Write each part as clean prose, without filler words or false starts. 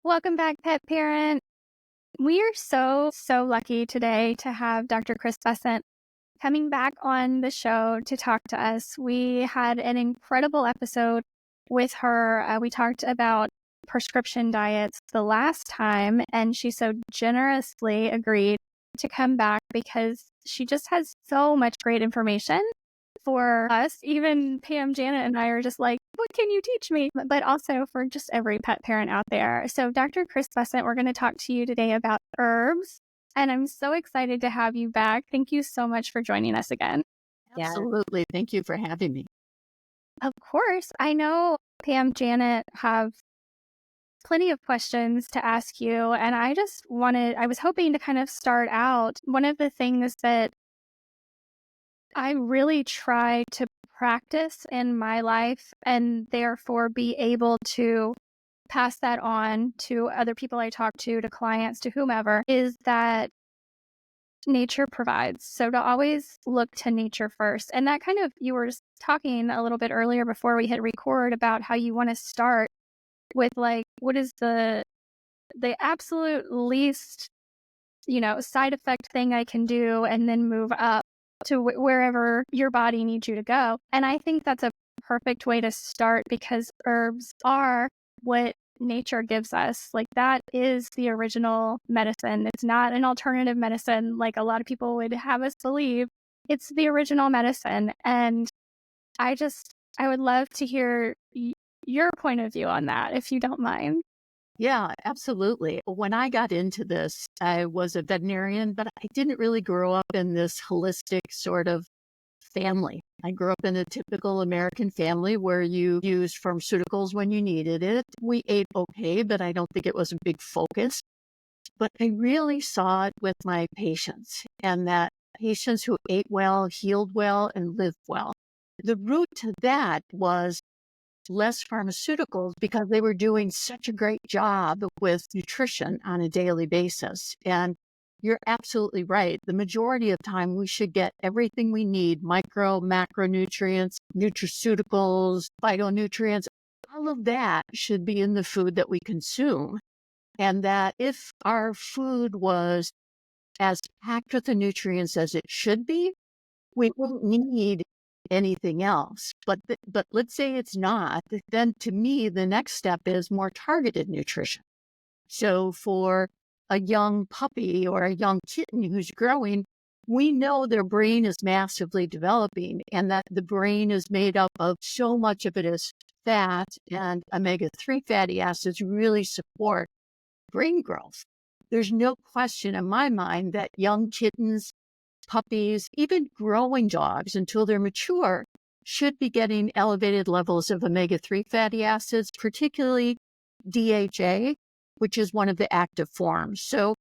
Welcome back, pet parent. We are so lucky today to have Dr. Chris Bessant coming back on the show to talk to us. We had an incredible episode with her. We talked about prescription diets the last time, and she so generously agreed to come back because she just has so much great information for us. Even Pam, Janet, and I are just like, what can you teach me? But also for just every pet parent out there. So Dr. Chris Bessant, we're going to talk to you today about herbs. And I'm so excited to have you back. Thank you so much for joining us again. Yes. Absolutely. Thank you for having me. Of course. I know Pam, Janet have plenty of questions to ask you. And I was hoping to kind of start out. One of the things that I really try to practice in my life and therefore be able to pass that on to other people I talk to clients, to whomever, is that nature provides. So to always look to nature first. And that kind of, you were talking a little bit earlier before we hit record about how you want to start with like, what is the absolute least, side effect thing I can do, and then move up to wherever your body needs you to go. And I think that's a perfect way to start because herbs are what nature gives us. Like that is the original medicine. It's not an alternative medicine like a lot of people would have us believe. It's the original medicine. And I would love to hear your point of view on that, if you don't mind. Yeah, absolutely. When I got into this, I was a veterinarian, but I didn't really grow up in this holistic sort of family. I grew up in a typical American family where you used pharmaceuticals when you needed it. We ate okay, but I don't think it was a big focus. But I really saw it with my patients, and that patients who ate well, healed well, and lived well. The root to that was less pharmaceuticals because they were doing such a great job with nutrition on a daily basis. And you're absolutely right. The majority of time we should get everything we need, micro, macronutrients, nutraceuticals, phytonutrients, all of that should be in the food that we consume. And that if our food was as packed with the nutrients as it should be, we wouldn't need anything else. But let's say it's not, then to me, the next step is more targeted nutrition. So for a young puppy or a young kitten who's growing, we know their brain is massively developing and that the brain is made up of so much of it is fat, and omega-3 fatty acids really support brain growth. There's no question in my mind that young kittens, puppies, even growing dogs until they're mature, should be getting elevated levels of omega-3 fatty acids, particularly DHA, which is one of the active forms. So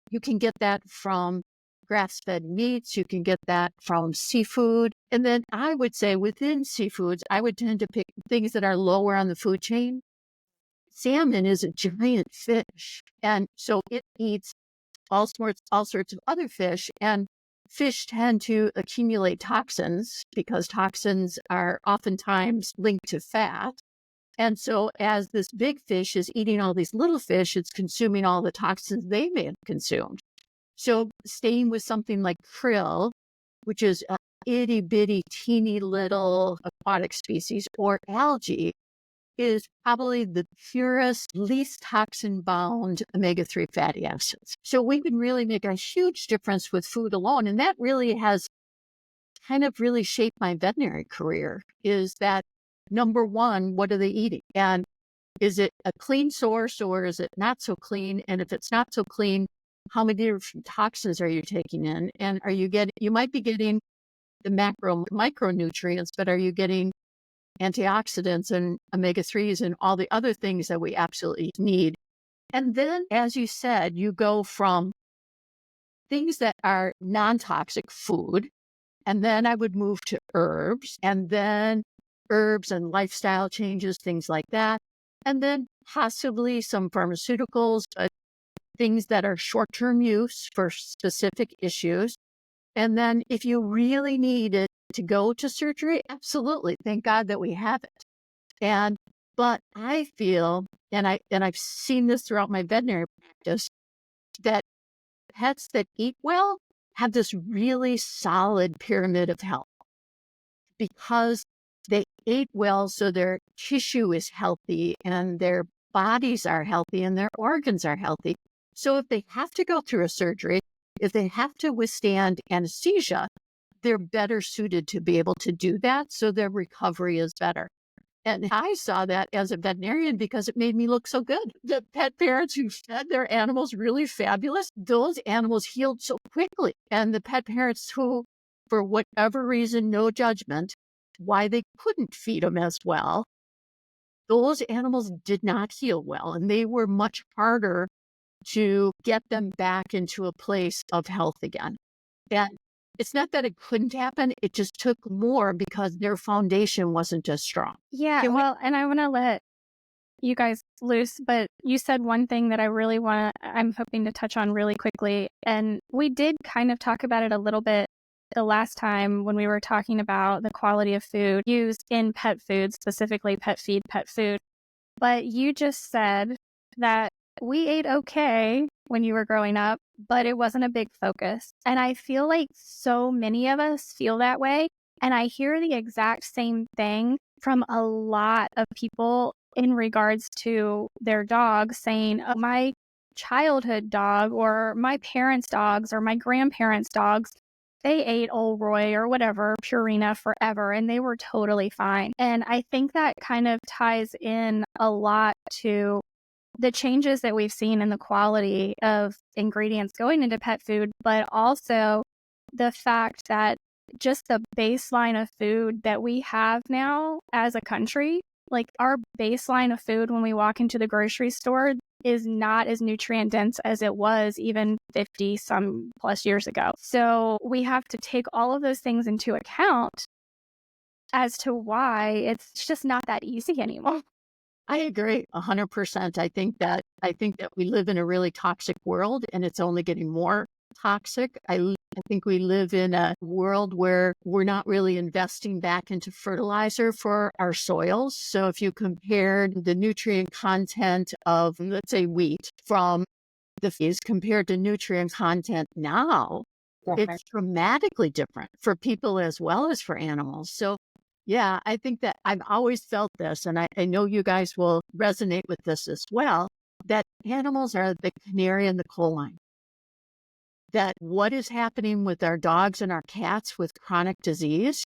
you can get that from grass-fed meats, you can get that from seafood. And then I would say within seafoods, I would tend to pick things that are lower on the food chain. Salmon is a giant fish, and so it eats all sorts of other fish, and fish tend to accumulate toxins because toxins are oftentimes linked to fat. And so as this big fish is eating all these little fish, it's consuming all the toxins they may have consumed. So staying with something like krill, which is a itty bitty teeny little aquatic species, or algae, is probably the purest, least toxin-bound omega-3 fatty acids. So we can really make a huge difference with food alone. And that really has kind of really shaped my veterinary career, is that, number one, what are they eating? And is it a clean source or is it not so clean? And if it's not so clean, how many different toxins are you taking in? And you might be getting the micronutrients, but are you getting antioxidants and omega-3s and all the other things that we absolutely need? And then, as you said, you go from things that are non-toxic food, and then I would move to herbs, and then herbs and lifestyle changes, things like that, and then possibly some pharmaceuticals, but things that are short-term use for specific issues. And then if you really need it to go to surgery, absolutely. Thank God that we have it. But I feel and I've seen this throughout my veterinary practice, that pets that eat well have this really solid pyramid of health because they ate well, so their tissue is healthy and their bodies are healthy and their organs are healthy. So if they have to go through a surgery, if they have to withstand anesthesia, they're better suited to be able to do that. So their recovery is better. And I saw that as a veterinarian because it made me look so good. The pet parents who fed their animals really fabulous, those animals healed so quickly. And the pet parents who, for whatever reason, no judgment, why they couldn't feed them as well, those animals did not heal well. And they were much harder to get them back into a place of health again. And it's not that it couldn't happen, it just took more because their foundation wasn't as strong. Yeah, Can we well, and I want to let you guys loose, but you said one thing that I'm hoping to touch on really quickly. And we did kind of talk about it a little bit the last time when we were talking about the quality of food used in pet food, specifically pet feed, pet food. But you just said that we ate okay when you were growing up, but it wasn't a big focus. And I feel like so many of us feel that way. And I hear the exact same thing from a lot of people in regards to their dogs saying, oh, my childhood dog or my parents' dogs or my grandparents' dogs, they ate Old Roy or whatever, Purina forever, and they were totally fine. And I think that kind of ties in a lot to the changes that we've seen in the quality of ingredients going into pet food, but also the fact that just the baseline of food that we have now as a country, like our baseline of food when we walk into the grocery store is not as nutrient dense as it was even 50 some plus years ago. So we have to take all of those things into account as to why it's just not that easy anymore. I agree 100%. I think that we live in a really toxic world and it's only getting more toxic. I think we live in a world where we're not really investing back into fertilizer for our soils. So if you compared the nutrient content of, let's say, wheat from the fees compared to nutrient content now, it's dramatically different for people as well as for animals. So yeah, I think that I've always felt this, and I know you guys will resonate with this as well, that animals are the canary in the coal mine. That what is happening with our dogs and our cats with chronic disease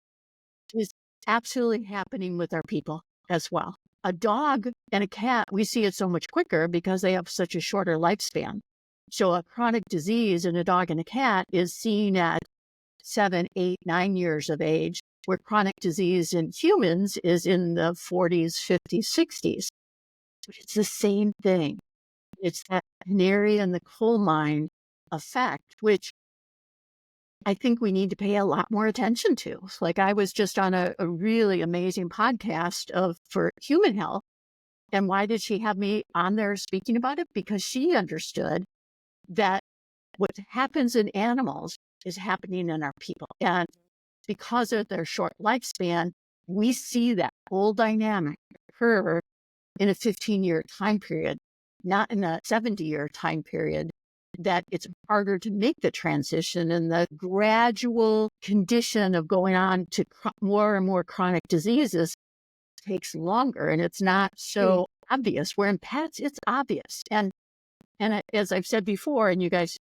is absolutely happening with our people as well. A dog and a cat, we see it so much quicker because they have such a shorter lifespan. So a chronic disease in a dog and a cat is seen at 7, 8, 9 years of age, where chronic disease in humans is in the 40s, 50s, 60s. But it's the same thing. It's that canary in the coal mine effect, which I think we need to pay a lot more attention to. Like I was just on a really amazing podcast for human health. And why did she have me on there speaking about it? Because she understood that what happens in animals is happening in our people. And because of their short lifespan, we see that whole dynamic occur in a 15-year time period, not in a 70-year time period, that it's harder to make the transition, and the gradual condition of going on to more and more chronic diseases takes longer, and it's not so obvious. Where in pets, it's obvious. And as I've said before, and you guys,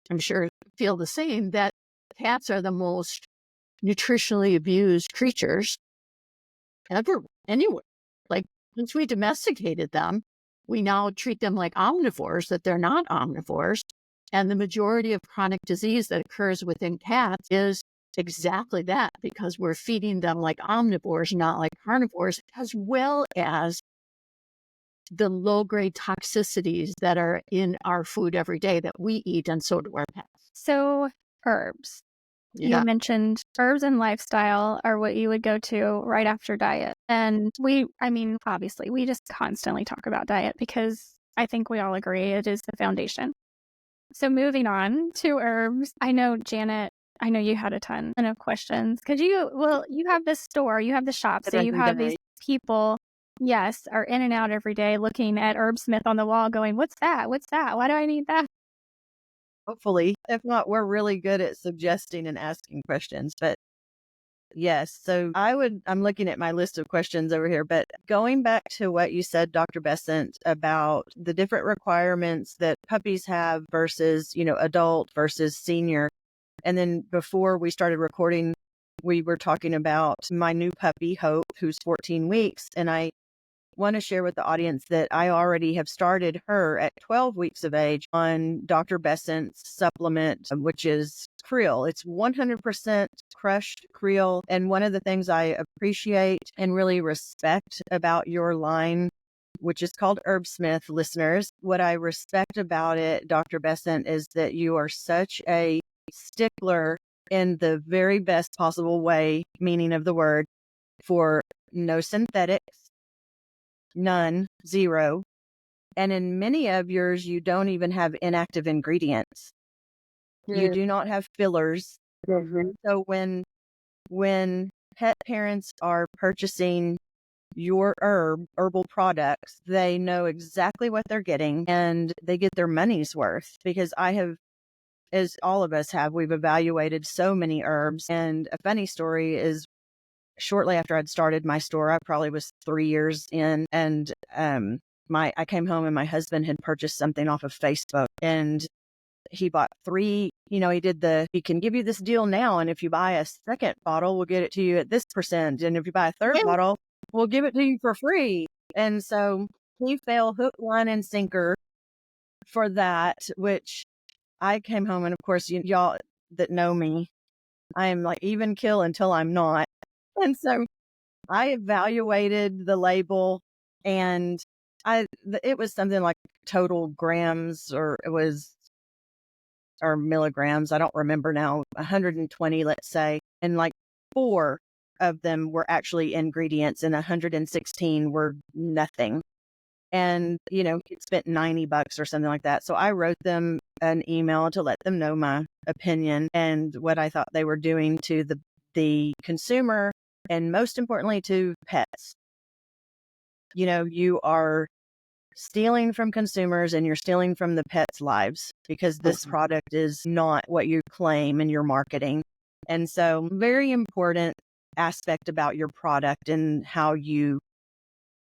I'm sure, feel the same, that cats are the most nutritionally abused creatures ever, anywhere. Like, once we domesticated them, we now treat them like omnivores, that they're not omnivores. And the majority of chronic disease that occurs within cats is exactly that, because we're feeding them like omnivores, not like carnivores, as well as the low-grade toxicities that are in our food every day that we eat, and so do our pets. So, herbs. You Yeah. mentioned herbs and lifestyle are what you would go to right after diet. And obviously, we just constantly talk about diet because I think we all agree it is the foundation. So moving on to herbs, I know, Janet, I know you had a ton of questions because you have this store, you have the shop, so you have these people Yes, are in and out every day looking at Herbsmith on the wall going, "What's that? What's that? Why do I need that?" Hopefully. If not, we're really good at suggesting and asking questions. But yes, so I'm looking at my list of questions over here, but going back to what you said, Dr. Bessant, about the different requirements that puppies have versus, adult versus senior. And then before we started recording, we were talking about my new puppy, Hope, who's 14 weeks. And I want to share with the audience that I already have started her at 12 weeks of age on Dr. Bessant's supplement, which is krill. It's 100% crushed krill. And one of the things I appreciate and really respect about your line, which is called Herbsmith, listeners, what I respect about it, Dr. Bessant, is that you are such a stickler in the very best possible way, meaning of the word, for no synthetics, none, zero. And in many of yours, you don't even have inactive ingredients. You do not have fillers. Mhm. So when pet parents are purchasing your herbal products, they know exactly what they're getting and they get their money's worth, because I have, as all of us have, we've evaluated so many herbs. And a funny story is, shortly after I'd started my store, I probably was 3 years in, and I came home and my husband had purchased something off of Facebook, and he bought 3, he can give you this deal now, and if you buy a second bottle, we'll get it to you at this percent, and if you buy a third bottle, we'll give it to you for free. And so he fell hook, line, and sinker for that, which I came home, and of course, y'all that know me, I am like even kill until I'm not. And so I evaluated the label, and it was something like total grams, or milligrams. I don't remember now, 120, let's say. And like 4 of them were actually ingredients and 116 were nothing. And, it spent $90 or something like that. So I wrote them an email to let them know my opinion and what I thought they were doing to the consumer, and most importantly to pets. You are stealing from consumers and you're stealing from the pets' lives, because this product is not what you claim in your marketing. And so, very important aspect about your product and how you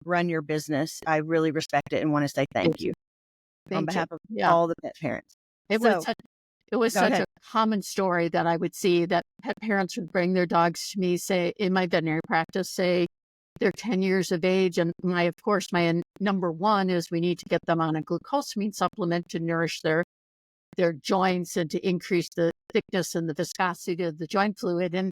run your business. I really respect it and want to say thank you on Thank you. behalf of Yeah. all the pet parents. It So, was such, it was go such ahead. a common story that I would see, that pet parents would bring their dogs to me, say, in my veterinary practice, say they're 10 years of age. And my number one is we need to get them on a glucosamine supplement to nourish their joints and to increase the thickness and the viscosity of the joint fluid. And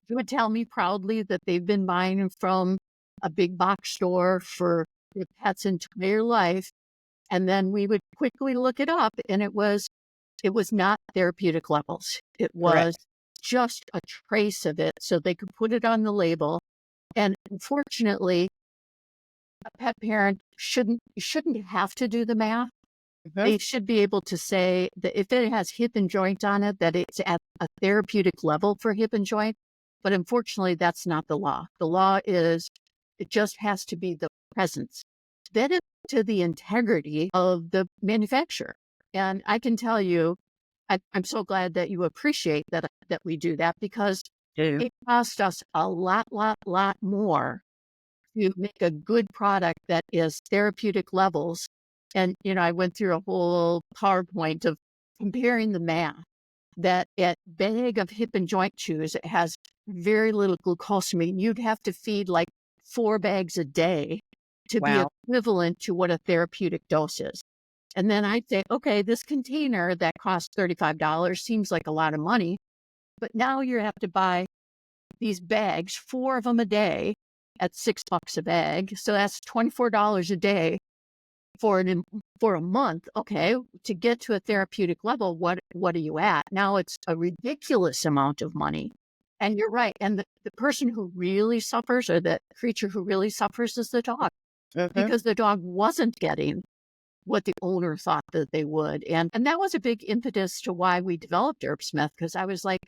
he would tell me proudly that they've been buying from a big box store for their pet's entire life. And then we would quickly look it up, and it was not therapeutic levels. It was Correct. just a trace of it, so they could put it on the label. And unfortunately, a pet parent shouldn't have to do the math. Mhm. They should be able to say that if it has hip and joint on it, that it's at a therapeutic level for hip and joint. But unfortunately, that's not the law. The law is it just has to be the presence. Then it's to the integrity of the manufacturer. And I can tell you, I'm so glad that you appreciate that we do that, because Do. it costs us a lot more to make a good product that is therapeutic levels. And, I went through a whole PowerPoint of comparing the math, that a bag of hip and joint chews, it has very little glucosamine. You'd have to feed like 4 bags a day to be Wow. equivalent to what a therapeutic dose is. And then I'd say, okay, this container that costs $35 seems like a lot of money, but now you have to buy these bags, 4 of them a day, at $6 a bag. So that's $24 a day for a month. Okay, to get to a therapeutic level, what are you at? Now it's a ridiculous amount of money. And you're right. And the person who really suffers, or the creature who really suffers, is the dog, Mhm. because the dog wasn't getting what the owner thought that they would. And that was a big impetus to why we developed Herbsmith, because I was like,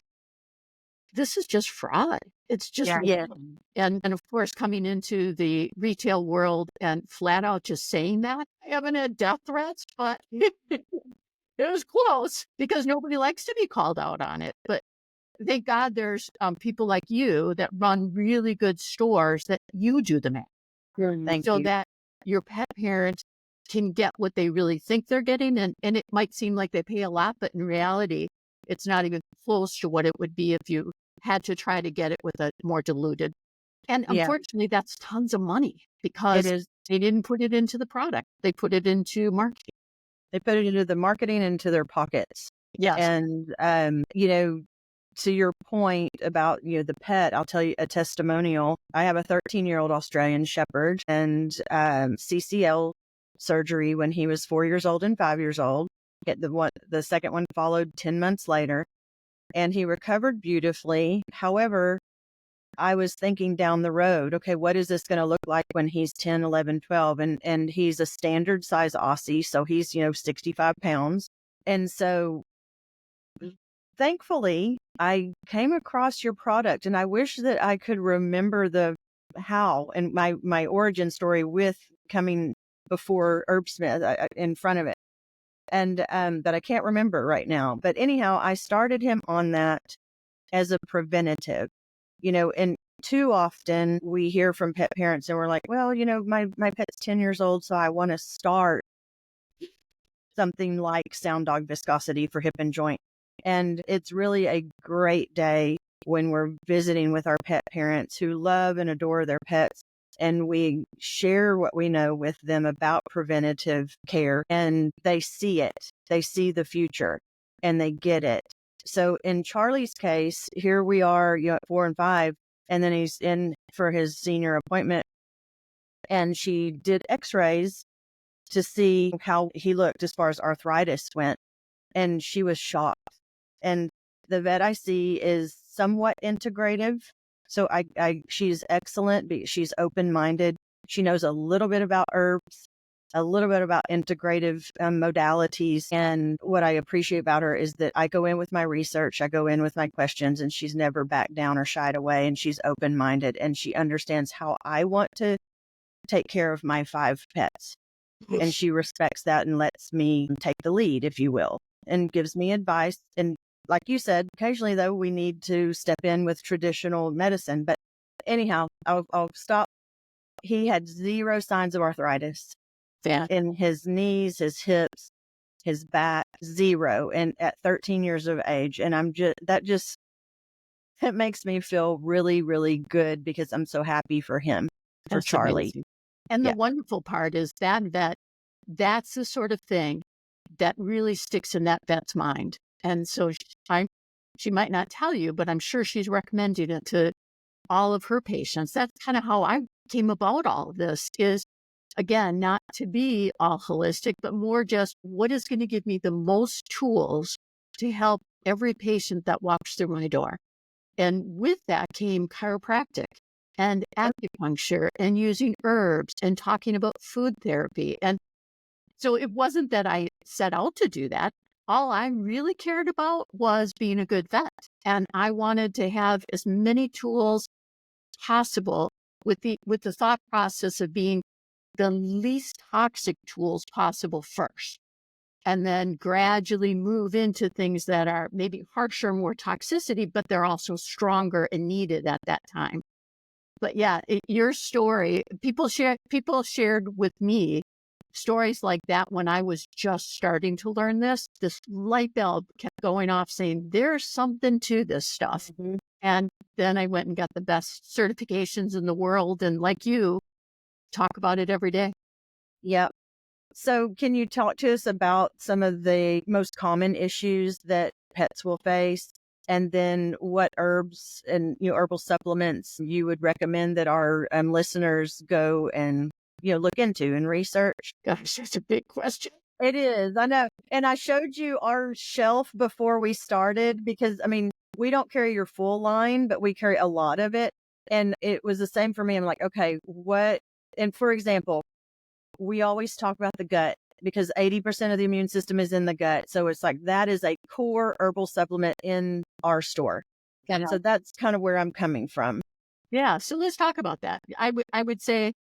this is just fraud. It's just Yeah. Yeah. wrong. And of course, coming into the retail world and flat out just saying that, I haven't had death threats, but it was close because nobody likes to be called out on it. But thank God there's people like you that run really good stores that you do the math Thank so you. that your pet parent can get what they really think they're getting. And it might seem like they pay a lot, but in reality, it's not even close to what it would be if you had to try to get it with a more diluted. And Yeah, unfortunately, that's tons of money it because is. they didn't put it into the product. They put it into marketing. They put it into the marketing into their pockets. Yes. And, to your point about, the pet, I'll tell you a testimonial. I have a 13-year-old Australian Shepherd and CCL surgery when he was 4 years old and 5 years old. The second one followed 10 months later, and he recovered beautifully. However, I was thinking down the road, okay, what is this going to look like when he's 10, 11, 12? And he's a standard size Aussie. So he's, 65 pounds. And so thankfully I came across your product, and I wish that I could remember the how and my origin story with coming before Herbsmith in front of it. And, that I can't remember right now. But anyhow, I started him on that as a preventative, and too often we hear from pet parents and we're like, well, my pet's 10 years old, so I want to start something like Sound Dog Viscosity for hip and joint. And it's really a great day when we're visiting with our pet parents who love and adore their pets. And we share what we know with them about preventative care, and they see it. They see the future and they get it. So in Charlie's case, here we are, at 4 and 5, and then he's in for his senior appointment, and she did x-rays to see how he looked as far as arthritis went. And she was shocked. And the vet I see is somewhat integrative. So she's excellent, but she's open-minded. She knows a little bit about herbs, a little bit about integrative modalities. And what I appreciate about her is that I go in with my research, I go in with my questions, and she's never backed down or shied away. And she's open-minded, and she understands how I want to take care of my 5 pets. And she respects that and lets me take the lead, if you will, and gives me advice. And like you said, occasionally, though, we need to step in with traditional medicine. But anyhow, I'll stop. He had 0 signs of arthritis in his knees, his hips, his back, 0. And at 13 years of age. And it makes me feel really, really good because I'm so happy for him, for That's Charlie. amazing. And the Yeah. wonderful part is that's the sort of thing that really sticks in that vet's mind. And so she might not tell you, but I'm sure she's recommending it to all of her patients. That's kind of how I came about all of this is, again, not to be all holistic, but more just what is going to give me the most tools to help every patient that walks through my door. And with that came chiropractic and acupuncture and using herbs and talking about food therapy. And so it wasn't that I set out to do that. All I really cared about was being a good vet. And I wanted to have as many tools possible with the thought process of being the least toxic tools possible first. And then gradually move into things that are maybe harsher, more toxicity, but they're also stronger and needed at that time. But yeah, your story, people shared with me stories like that when I was just starting to learn this light bulb kept going off saying, there's something to this stuff. Mhm. And then I went and got the best certifications in the world. And like you, talk about it every day. Yep. So can you talk to us about some of the most common issues that pets will face? And then what herbs and herbal supplements you would recommend that our listeners go and look into and research? Gosh, that's a big question. It is, I know. And I showed you our shelf before we started because, we don't carry your full line, but we carry a lot of it. And it was the same for me. I'm like, okay, what? And for example, we always talk about the gut because 80% of the immune system is in the gut. So it's like that is a core herbal supplement in our store. So that's kind of where I'm coming from. Yeah. So let's talk about that. I would say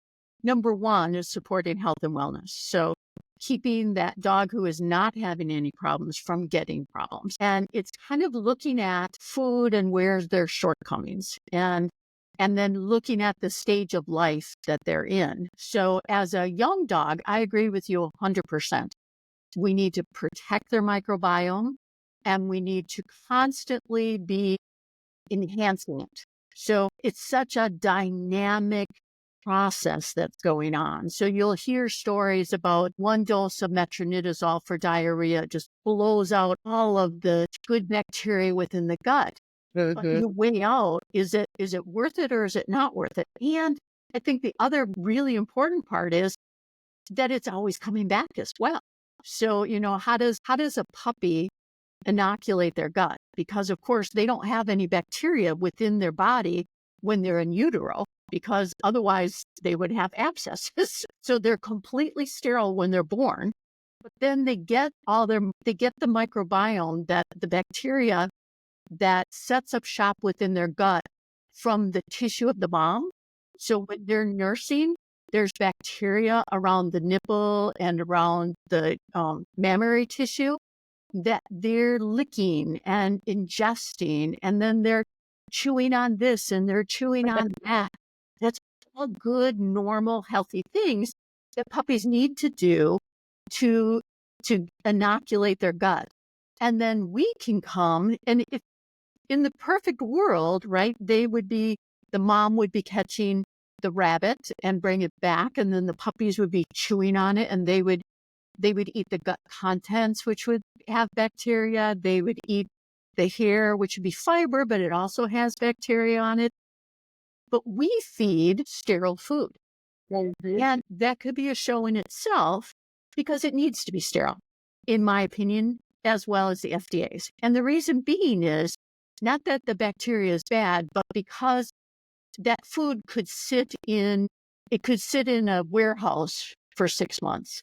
number one is supporting health and wellness. So keeping that dog who is not having any problems from getting problems. And it's kind of looking at food and where's their shortcomings and then looking at the stage of life that they're in. So as a young dog, I agree with you 100%. We need to protect their microbiome and we need to constantly be enhancing it. So it's such a dynamic process that's going on. So you'll hear stories about one dose of metronidazole for diarrhea just blows out all of the good bacteria within the gut. But you weigh out, is it worth it or is it not worth it? And I think the other really important part is that it's always coming back as well. So, how does a puppy inoculate their gut? Because of course they don't have any bacteria within their body when they're in utero, because otherwise they would have abscesses. So they're completely sterile when they're born, but then they get the microbiome, that the bacteria that sets up shop within their gut from the tissue of the mom. So when they're nursing, there's bacteria around the nipple and around the mammary tissue that they're licking and ingesting, and then they're chewing on this and they're chewing on that. That's all good, normal, healthy things that puppies need to do to inoculate their gut. And then we can come, and if in the perfect world, right, the mom would be catching the rabbit and bring it back, and then the puppies would be chewing on it, and they would eat the gut contents, which would have bacteria. They would eat the hair, which would be fiber, but it also has bacteria on it. But we feed sterile food. And that could be a show in itself because it needs to be sterile, in my opinion, as well as the FDA's. And the reason being is not that the bacteria is bad, but because that food could sit in a warehouse for 6 months.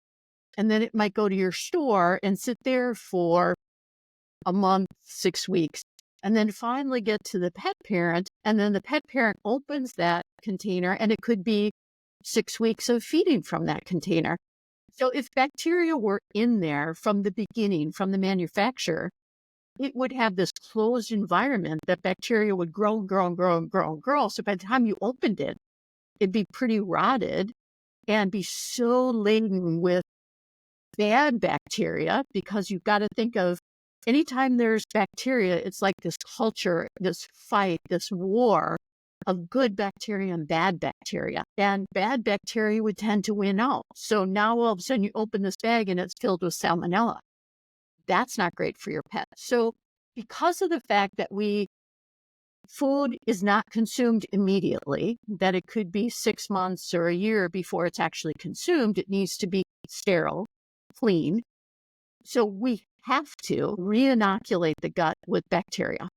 And then it might go to your store and sit there for a month, 6 weeks, and then finally get to the pet parent. And then the pet parent opens that container and it could be 6 weeks of feeding from that container. So if bacteria were in there from the beginning, from the manufacturer, it would have this closed environment that bacteria would grow, grow, and grow, and grow, and grow. So by the time you opened it, it'd be pretty rotted and be so laden with bad bacteria, because you've got to think of anytime there's bacteria, it's like this culture, this fight, this war of good bacteria and bad bacteria. And bad bacteria would tend to win out. So now all of a sudden you open this bag and it's filled with salmonella. That's not great for your pet. So because of the fact that food is not consumed immediately, that it could be 6 months or a year before it's actually consumed, it needs to be sterile, clean. So we have to re-inoculate the gut with bacteria.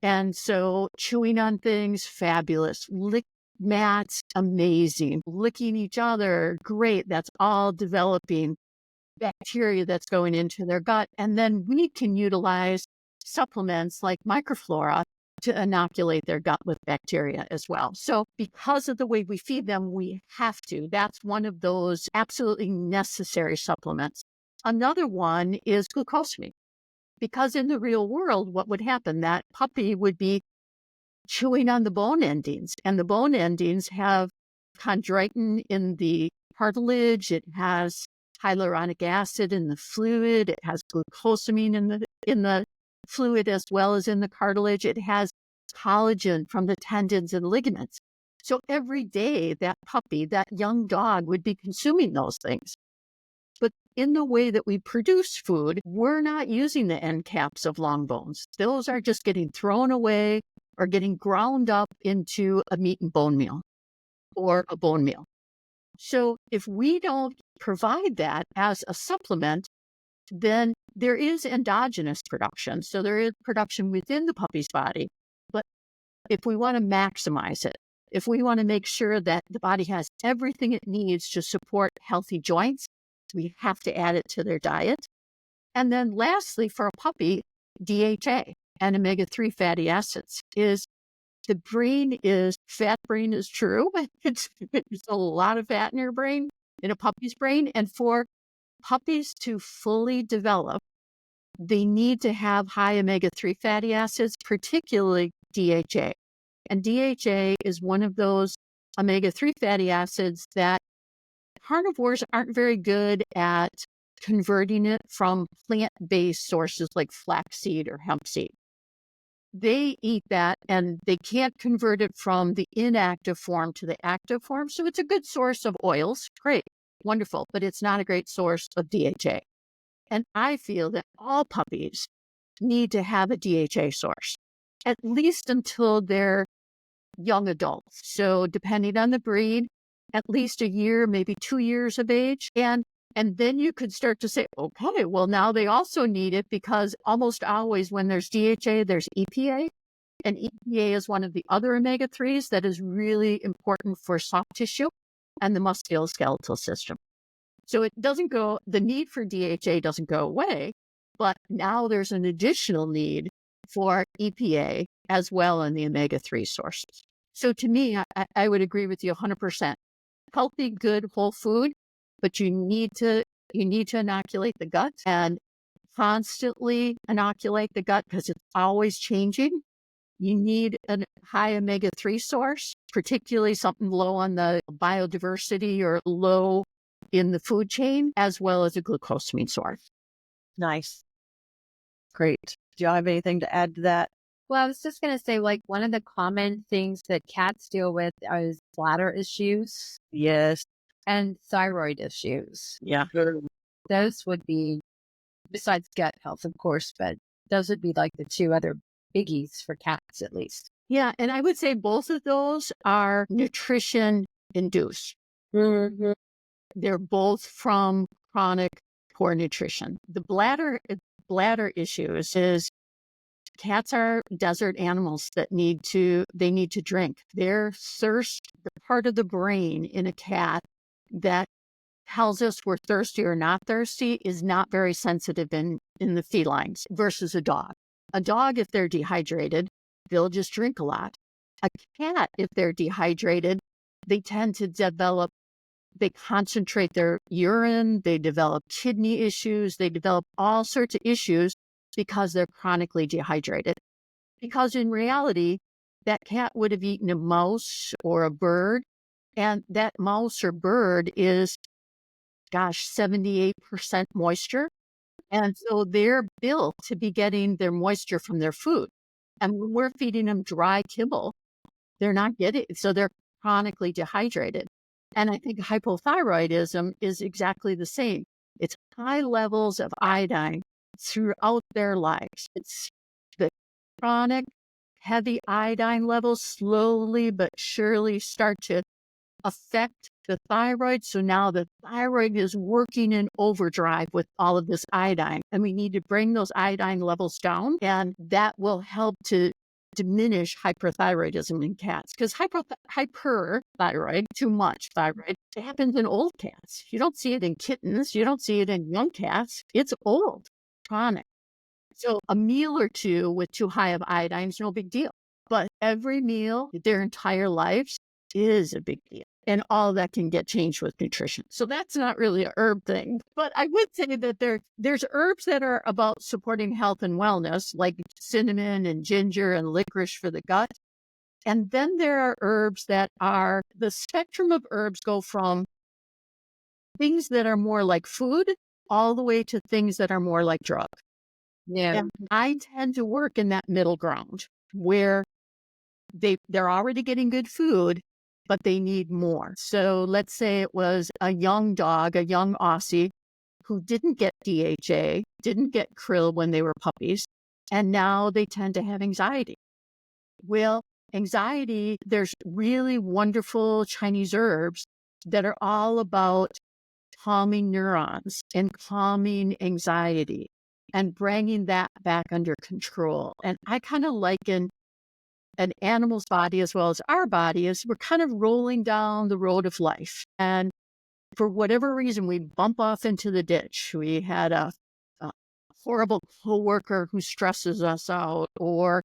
And so chewing on things, fabulous. Lick mats, amazing. Licking each other, great. That's all developing bacteria that's going into their gut. And then we can utilize supplements like microflora to inoculate their gut with bacteria as well. So because of the way we feed them, we have to. That's one of those absolutely necessary supplements. Another one is glucosamine. Because in the real world, what would happen? That puppy would be chewing on the bone endings, and the bone endings have chondroitin in the cartilage. It has hyaluronic acid in the fluid. It has glucosamine in the fluid as well as in the cartilage. It has collagen from the tendons and ligaments. So every day that puppy, that young dog would be consuming those things. But in the way that we produce food, we're not using the end caps of long bones. Those are just getting thrown away or getting ground up into a meat and bone meal or a bone meal. So if we don't provide that as a supplement, then there is endogenous production. So there is production within the puppy's body. But if we want to maximize it, if we want to make sure that the body has everything it needs to support healthy joints, we have to add it to their diet. And then lastly, for a puppy, DHA. and omega-3 fatty acids. Is the brain is, fat brain is true. It's a lot of fat in your brain, in a puppy's brain. And for puppies to fully develop, they need to have high omega-3 fatty acids, particularly DHA. And DHA is one of those omega-3 fatty acids that carnivores aren't very good at converting it from plant-based sources like flaxseed or hemp seed. They eat that and they can't convert it from the inactive form to the active form. So it's a good source of oils. Great, wonderful, but it's not a great source of DHA. And I feel that all puppies need to have a DHA source, at least until they're young adults. So depending on the breed, at least a year, maybe 2 years of age. And then you could start to say, okay, well, now they also need it, because almost always when there's DHA, there's EPA. And EPA is one of the other omega-3s that is really important for soft tissue and the musculoskeletal system. So it doesn't go, the need for DHA doesn't go away, but now there's an additional need for EPA as well in the omega-3 sources. So to me, I would agree with you 100%. Healthy, good, whole food, but you need to inoculate the gut and constantly inoculate the gut because it's always changing. You need a high omega-3 source, particularly something low on the biodiversity or low in the food chain, as well as a glucosamine source. Nice. Great. Do y'all have anything to add to that? Well, I was just going to say, like, one of the common things that cats deal with is bladder issues Yes. and thyroid issues. Yeah. Those would be, besides gut health, of course, but those would be like the two other biggies for cats, at least. Yeah, and I would say both of those are nutrition induced. Mm-hmm. They're both from chronic poor nutrition. The bladder issues is cats are desert animals that need to drink. Their thirst, the part of the brain in a cat that tells us we're thirsty or not thirsty, is not very sensitive in the felines versus a dog. A dog, if they're dehydrated, they'll just drink a lot. A cat, if they're dehydrated, they tend to they concentrate their urine, they develop kidney issues, they develop all sorts of issues because they're chronically dehydrated. Because in reality, that cat would have eaten a mouse or a bird, and that mouse or bird is, 78% moisture. And so they're built to be getting their moisture from their food. And when we're feeding them dry kibble, they're not getting it. So they're chronically dehydrated. And I think hypothyroidism is exactly the same. It's high levels of iodine throughout their lives. It's the chronic heavy iodine levels slowly but surely start to affect the thyroid. So now the thyroid is working in overdrive with all of this iodine, and we need to bring those iodine levels down, and that will help to diminish hyperthyroidism in cats. Because hyperthyroid, too much thyroid, it happens in old cats. You don't see it in kittens. You don't see it in young cats. It's old, chronic. So a meal or two with too high of iodine is no big deal. But every meal, their entire lives, is a big deal. And all that can get changed with nutrition. So that's not really a herb thing. But I would say that there's herbs that are about supporting health and wellness, like cinnamon and ginger and licorice for the gut. And then there are herbs that are, the spectrum of herbs go from things that are more like food all the way to things that are more like drug. Yeah. And I tend to work in that middle ground where they're already getting good food, but they need more. So let's say it was a young dog, a young Aussie, who didn't get DHA, didn't get krill when they were puppies, and now they tend to have anxiety. Well, anxiety, there's really wonderful Chinese herbs that are all about calming neurons and calming anxiety and bringing that back under control. And I kind of liken an animal's body as well as our body is we're kind of rolling down the road of life. And for whatever reason, we bump off into the ditch. We had a horrible coworker who stresses us out, or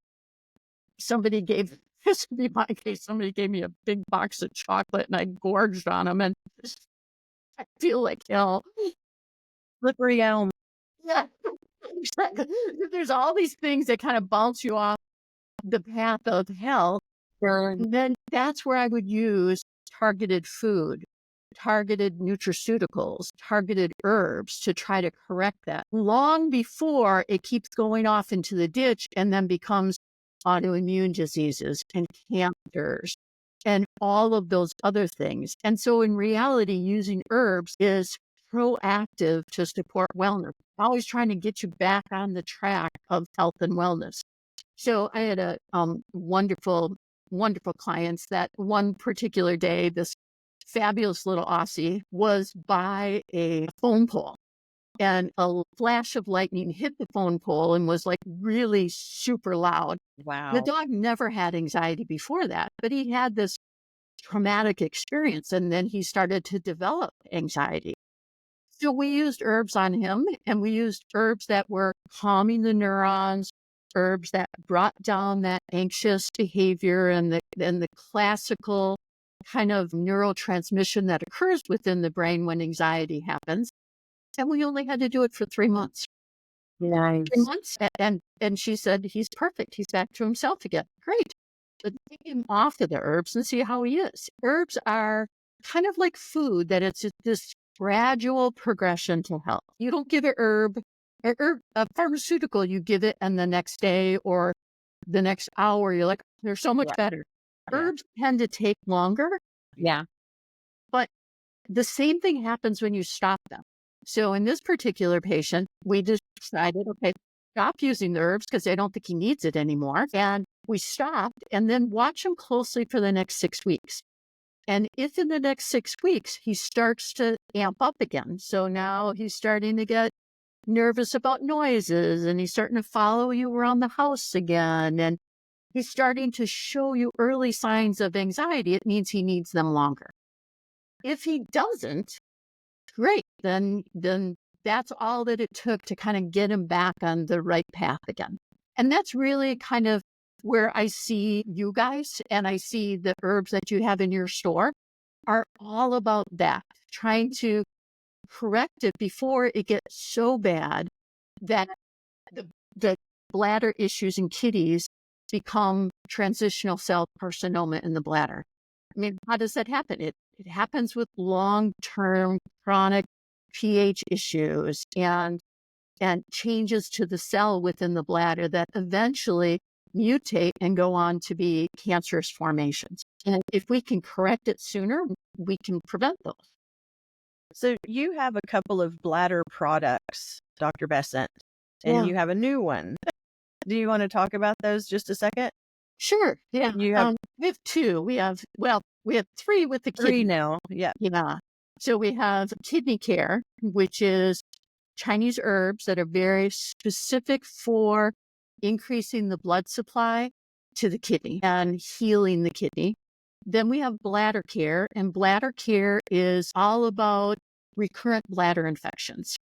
somebody gave, this would be my case, somebody gave me a big box of chocolate and I gorged on them and I feel like hell. Slippery elm. Yeah, exactly. There's all these things that kind of bounce you off the path of health. And then that's where I would use targeted food, targeted nutraceuticals, targeted herbs to try to correct that long before it keeps going off into the ditch and then becomes autoimmune diseases and cancers and all of those other things. And so in reality, using herbs is proactive to support wellness, always trying to get you back on the track of health and wellness. So I had a wonderful clients that one particular day, this fabulous little Aussie was by a phone pole and a flash of lightning hit the phone pole and was like really super loud. The Wow. dog never had anxiety before that, but he had this traumatic experience and then he started to develop anxiety. So we used herbs on him, and we used herbs that were calming the neurons, herbs that brought down that anxious behavior and the classical kind of neurotransmission that occurs within the brain when anxiety happens. And we only had to do it for 3 months. Nice. 3 months. And she said, he's perfect. He's back to himself again. Great. But take him off of the herbs and see how he is. Herbs are kind of like food, that it's this gradual progression to health. You don't give a pharmaceutical, you give it, and the next day or the next hour, you're like, they're so much better. Yeah. Herbs tend to take longer, Yeah. but the same thing happens when you stop them. So in this particular patient, we decided, okay, stop using the herbs because I don't think he needs it anymore. And we stopped and then watch him closely for the next 6 weeks. And if in the next 6 weeks, he starts to amp up again. So now he's starting to get nervous about noises and he's starting to follow you around the house again. And he's starting to show you early signs of anxiety. It means he needs them longer. If he doesn't, great. Then that's all that it took to kind of get him back on the right path again. And that's really kind of where I see you guys and I see the herbs that you have in your store are all about that, trying to correct it before it gets so bad that the bladder issues in kitties become transitional cell carcinoma in the bladder. I mean, how does that happen? It happens with long-term chronic pH issues and changes to the cell within the bladder that eventually mutate and go on to be cancerous formations. And if we can correct it sooner, we can prevent those. So you have a couple of bladder products, Dr. Bessant, and you have a new one. Do you want to talk about those just a second? Sure. Yeah. You have we have two. We have 3 with the three kidney. now. Yeah. Yeah. So we have kidney care, which is Chinese herbs that are very specific for increasing the blood supply to the kidney and healing the kidney. Then we have bladder care, and bladder care is all about recurrent bladder infections.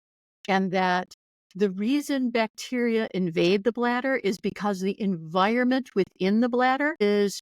And that the reason bacteria invade the bladder is because the environment within the bladder is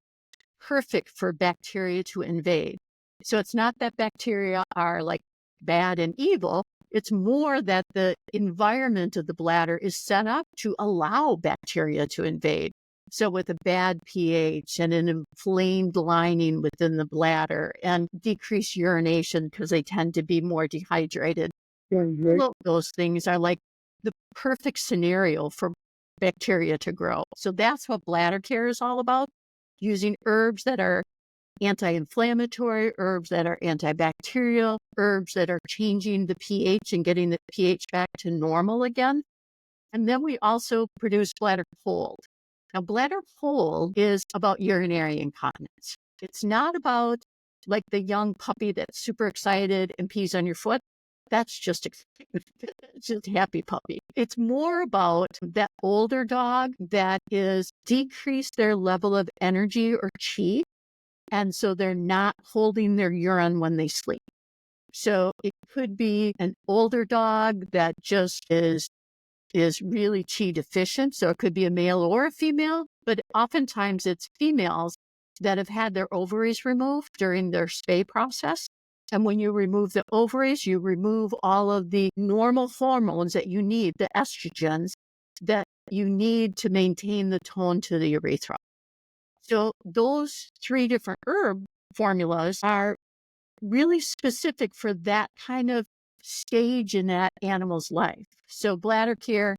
perfect for bacteria to invade. So it's not that bacteria are like bad and evil. It's more that the environment of the bladder is set up to allow bacteria to invade. So with a bad pH and an inflamed lining within the bladder and decreased urination because they tend to be more dehydrated. All of those things are like the perfect scenario for bacteria to grow. So that's what bladder care is all about, using herbs that are anti-inflammatory, herbs that are antibacterial, herbs that are changing the pH and getting the pH back to normal again. And then we also produce bladder hold. Now, bladder hold is about urinary incontinence. It's not about like the young puppy that's super excited and pees on your foot. That's just a happy puppy. It's more about that older dog that is decreased their level of energy or chi. And so they're not holding their urine when they sleep. So it could be an older dog that just is is really qi deficient. So it could be a male or a female, but oftentimes it's females that have had their ovaries removed during their spay process. And when you remove the ovaries, you remove all of the normal hormones that you need, the estrogens that you need to maintain the tone to the urethra. So those 3 different herb formulas are really specific for that kind of stage in that animal's life. So bladder care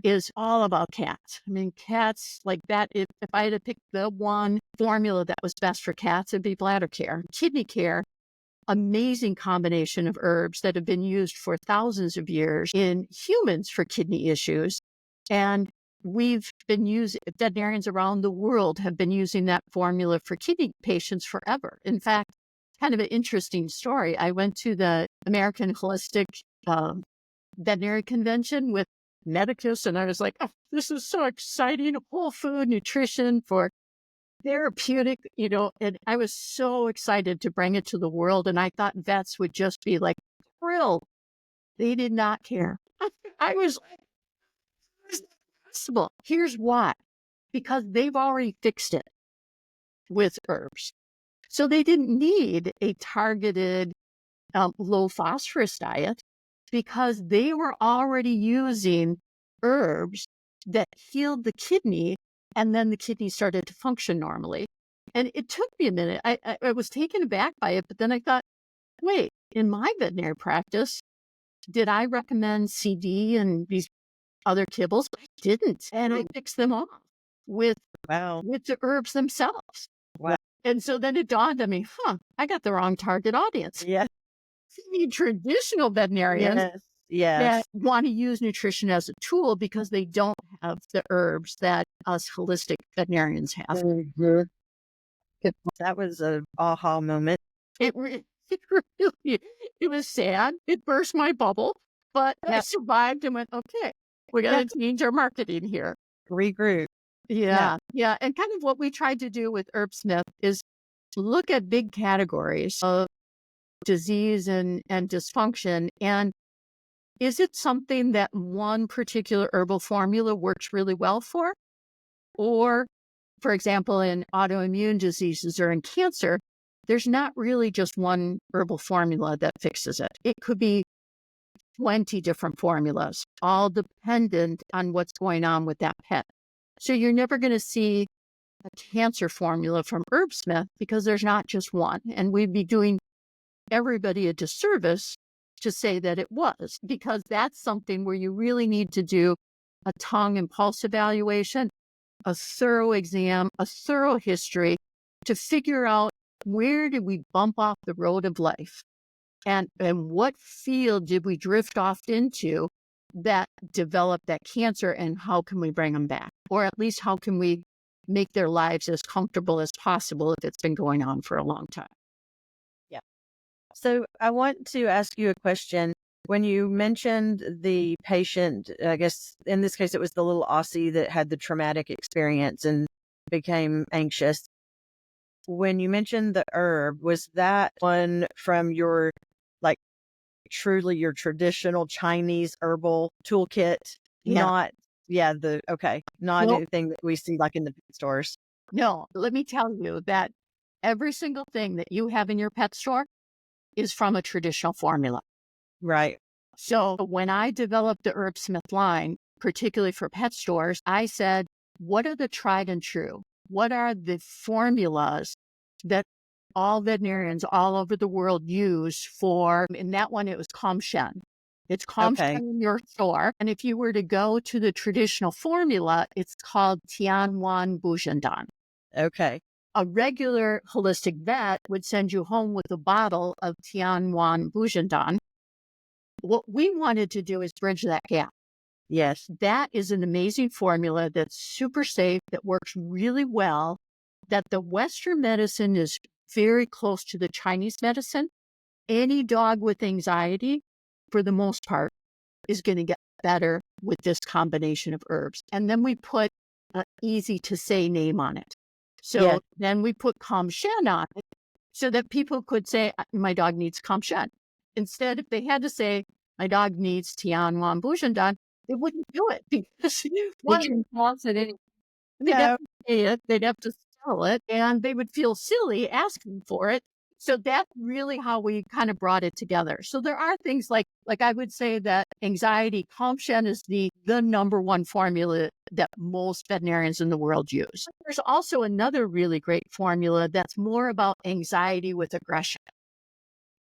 is all about cats. I mean, cats like that, if I had to pick the one formula that was best for cats, it'd be bladder care. Kidney care, amazing combination of herbs that have been used for thousands of years in humans for kidney issues. And we've been using, veterinarians around the world have been using that formula for kidney patients forever. In fact, kind of an interesting story. I went to the American Holistic Veterinary Convention with Medicus, and I was like, oh, this is so exciting. Whole food nutrition for therapeutic, and I was so excited to bring it to the world. And I thought vets would just be like thrilled. They did not care. I was like, it's impossible. Here's why. Because they've already fixed it with herbs. So they didn't need a targeted low phosphorus diet because they were already using herbs that healed the kidney, and then the kidney started to function normally. And it took me a minute. I was taken aback by it, but then I thought, wait, in my veterinary practice, did I recommend CD and these other kibbles? I didn't. And I fixed them off with the herbs themselves. Wow. And so then it dawned on me, I got the wrong target audience. Yes. You need traditional veterinarians that want to use nutrition as a tool because they don't have the herbs that us holistic veterinarians have. Mm-hmm. That was an aha moment. It really, it was sad. It burst my bubble, but I survived and went, okay, we got to change our marketing here. Regroup. Yeah. And kind of what we tried to do with HerbSmith is look at big categories of disease and dysfunction. And is it something that one particular herbal formula works really well for? Or, for example, in autoimmune diseases or in cancer, there's not really just one herbal formula that fixes it. It could be 20 different formulas, all dependent on what's going on with that pet. So you're never going to see a cancer formula from HerbSmith because there's not just one. And we'd be doing everybody a disservice to say that it was, because that's something where you really need to do a tongue and pulse evaluation, a thorough exam, a thorough history to figure out where did we bump off the road of life and what field did we drift off into that developed that cancer, and how can we bring them back? Or at least how can we make their lives as comfortable as possible if it's been going on for a long time? Yeah. So I want to ask you a question. When you mentioned the patient, I guess in this case, it was the little Aussie that had the traumatic experience and became anxious. When you mentioned the herb, was that one from your, like, truly your traditional Chinese herbal toolkit? Yeah. Not anything that we see like in the pet stores. No, let me tell you that every single thing that you have in your pet store is from a traditional formula. Right. So when I developed the HerbSmith line, particularly for pet stores, I said, what are the tried and true? What are the formulas that all veterinarians all over the world use for? In that one, it was Comshen. It's Comshen in your store. And if you were to go to the traditional formula, it's called Tianwan Bujandan. Okay. A regular holistic vet would send you home with a bottle of Tianwan Bujandan. What we wanted to do is bridge that gap. Yes. That is an amazing formula that's super safe, that works really well, that the Western medicine is very close to the Chinese medicine. Any dog with anxiety, for the most part, is going to get better with this combination of herbs. And then we put an easy to say name on it. So then we put Comshen on it so that people could say, my dog needs Comshen. Instead, if they had to say, my dog needs Tianwan Bujandan, they wouldn't do it because They one, can toss it in. they'd have No. to pay it, they'd have to sell it, and they would feel silly asking for it. So that's really how we kind of brought it together. So there are things like I would say that anxiety, Calm is the number one formula that most veterinarians in the world use. There's also another really great formula that's more about anxiety with aggression.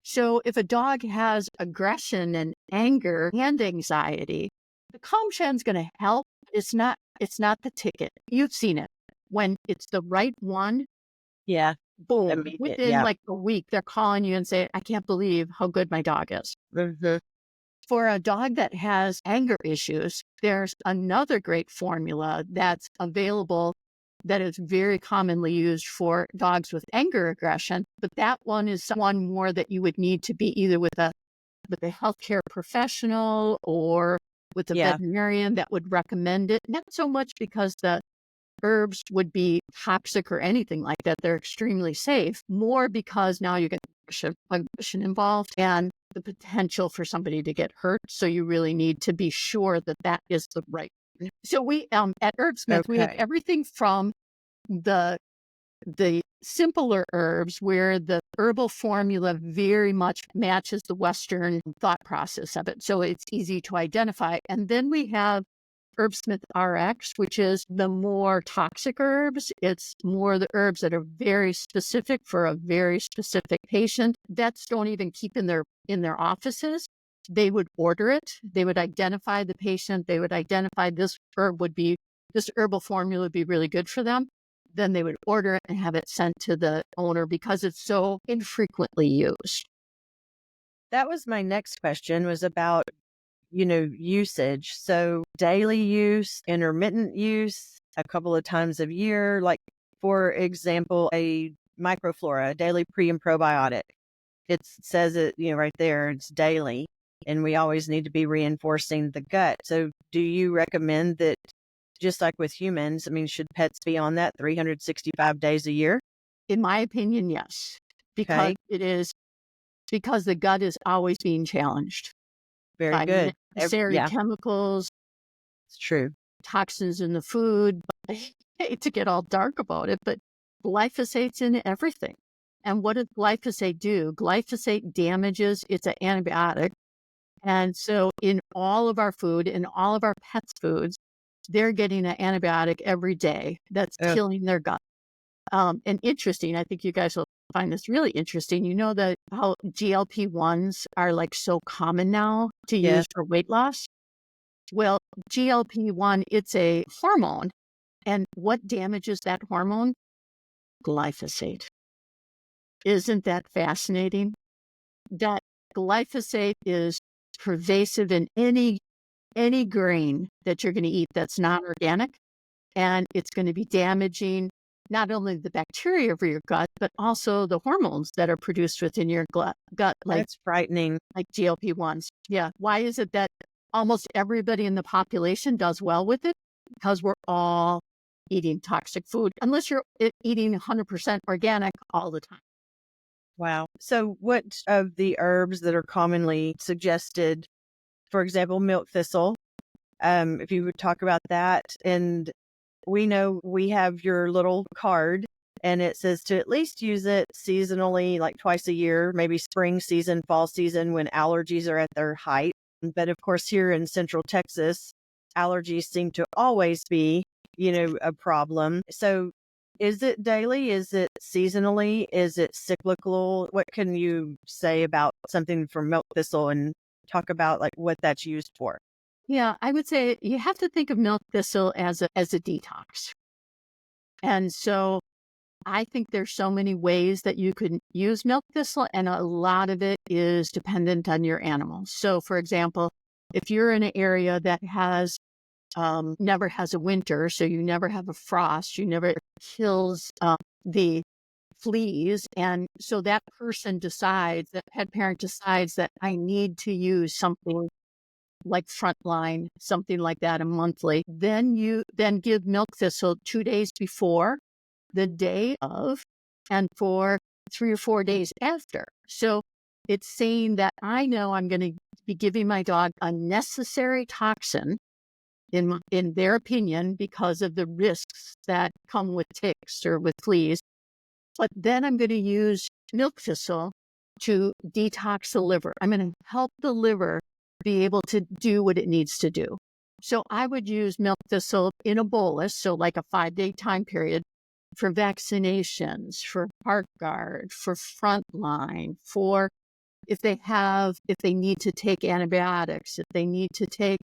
So if a dog has aggression and anger and anxiety, the Calm is going to help. It's not the ticket. You've seen it. When it's the right one, Yeah. boom, Immediate. within Yeah. like a week, they're calling you and say, I can't believe how good my dog is. Mhm. For a dog that has anger issues, there's another great formula that's available that is very commonly used for dogs with anger aggression, but that one is one more that you would need to be either with a healthcare professional or with a Yeah. veterinarian that would recommend it. Not so much because the herbs would be toxic or anything like that. They're extremely safe, more because now you get aggression involved and the potential for somebody to get hurt. So you really need to be sure that that is the right. So we, at Herbsmith, we have Okay. everything from the simpler herbs where the herbal formula very much matches the Western thought process of it. So it's easy to identify. And then we have Herbsmith RX, which is the more toxic herbs. It's more the herbs that are very specific for a very specific patient. Vets don't even keep in their offices. They would order it. They would identify the patient. They would identify this herbal formula would be really good for them. Then they would order it and have it sent to the owner because it's so infrequently used. That was my next question, was about, usage. So daily use, intermittent use, a couple of times a year, like for example, a microflora, daily pre and probiotic. It says it, right there, it's daily, and we always need to be reinforcing the gut. So do you recommend that, just like with humans, I mean, should pets be on that 365 days a year? In my opinion, yes, because Okay. because the gut is always being challenged Very by good. necessary Yeah, chemicals, it's true. toxins in the food. I hate to get all dark about it, but glyphosate's in everything. And what does glyphosate do? Glyphosate damages, it's an antibiotic. And so in all of our food, in all of our pets' foods, they're getting an antibiotic every day that's Ugh, killing their gut. And interesting, I think you guys will find this really interesting. You know that how GLP-1s are like so common now to yes. use for weight loss? Well, GLP-1, it's a hormone. And what damages that hormone? Glyphosate. Isn't that fascinating? That glyphosate is pervasive in any grain that you're going to eat that's not organic, and it's going to be damaging not only the bacteria of your gut, but also the hormones that are produced within your gut, That's frightening. like GLP-1s. Yeah. Why is it that almost everybody in the population does well with it? Because we're all eating toxic food, unless you're eating 100% organic all the time. Wow. So what of the herbs that are commonly suggested, for example, milk thistle, if you would talk about that? And we know we have your little card and it says to at least use it seasonally, like twice a year, maybe spring season, fall season, when allergies are at their height. But of course, here in Central Texas, allergies seem to always be, a problem. So is it daily? Is it seasonally? Is it cyclical? What can you say about something from milk thistle and talk about like what that's used for? Yeah, I would say you have to think of milk thistle as a detox. And so I think there's so many ways that you could use milk thistle, and a lot of it is dependent on your animal. So, for example, if you're in an area that has never has a winter, so you never have a frost, you never kills the fleas, and so that pet parent decides that I need to use something like Frontline, something like that, a monthly. Then you give milk thistle 2 days before, the day of, and for 3 or 4 days after. So it's saying that I know I'm going to be giving my dog a necessary toxin in their opinion, because of the risks that come with ticks or with fleas. But then I'm going to use milk thistle to detox the liver. I'm going to help the liver be able to do what it needs to do. So I would use milk thistle in a bolus, so like a 5-day time period, for vaccinations, for heart guard, for frontline, for if they need to take antibiotics, if they need to take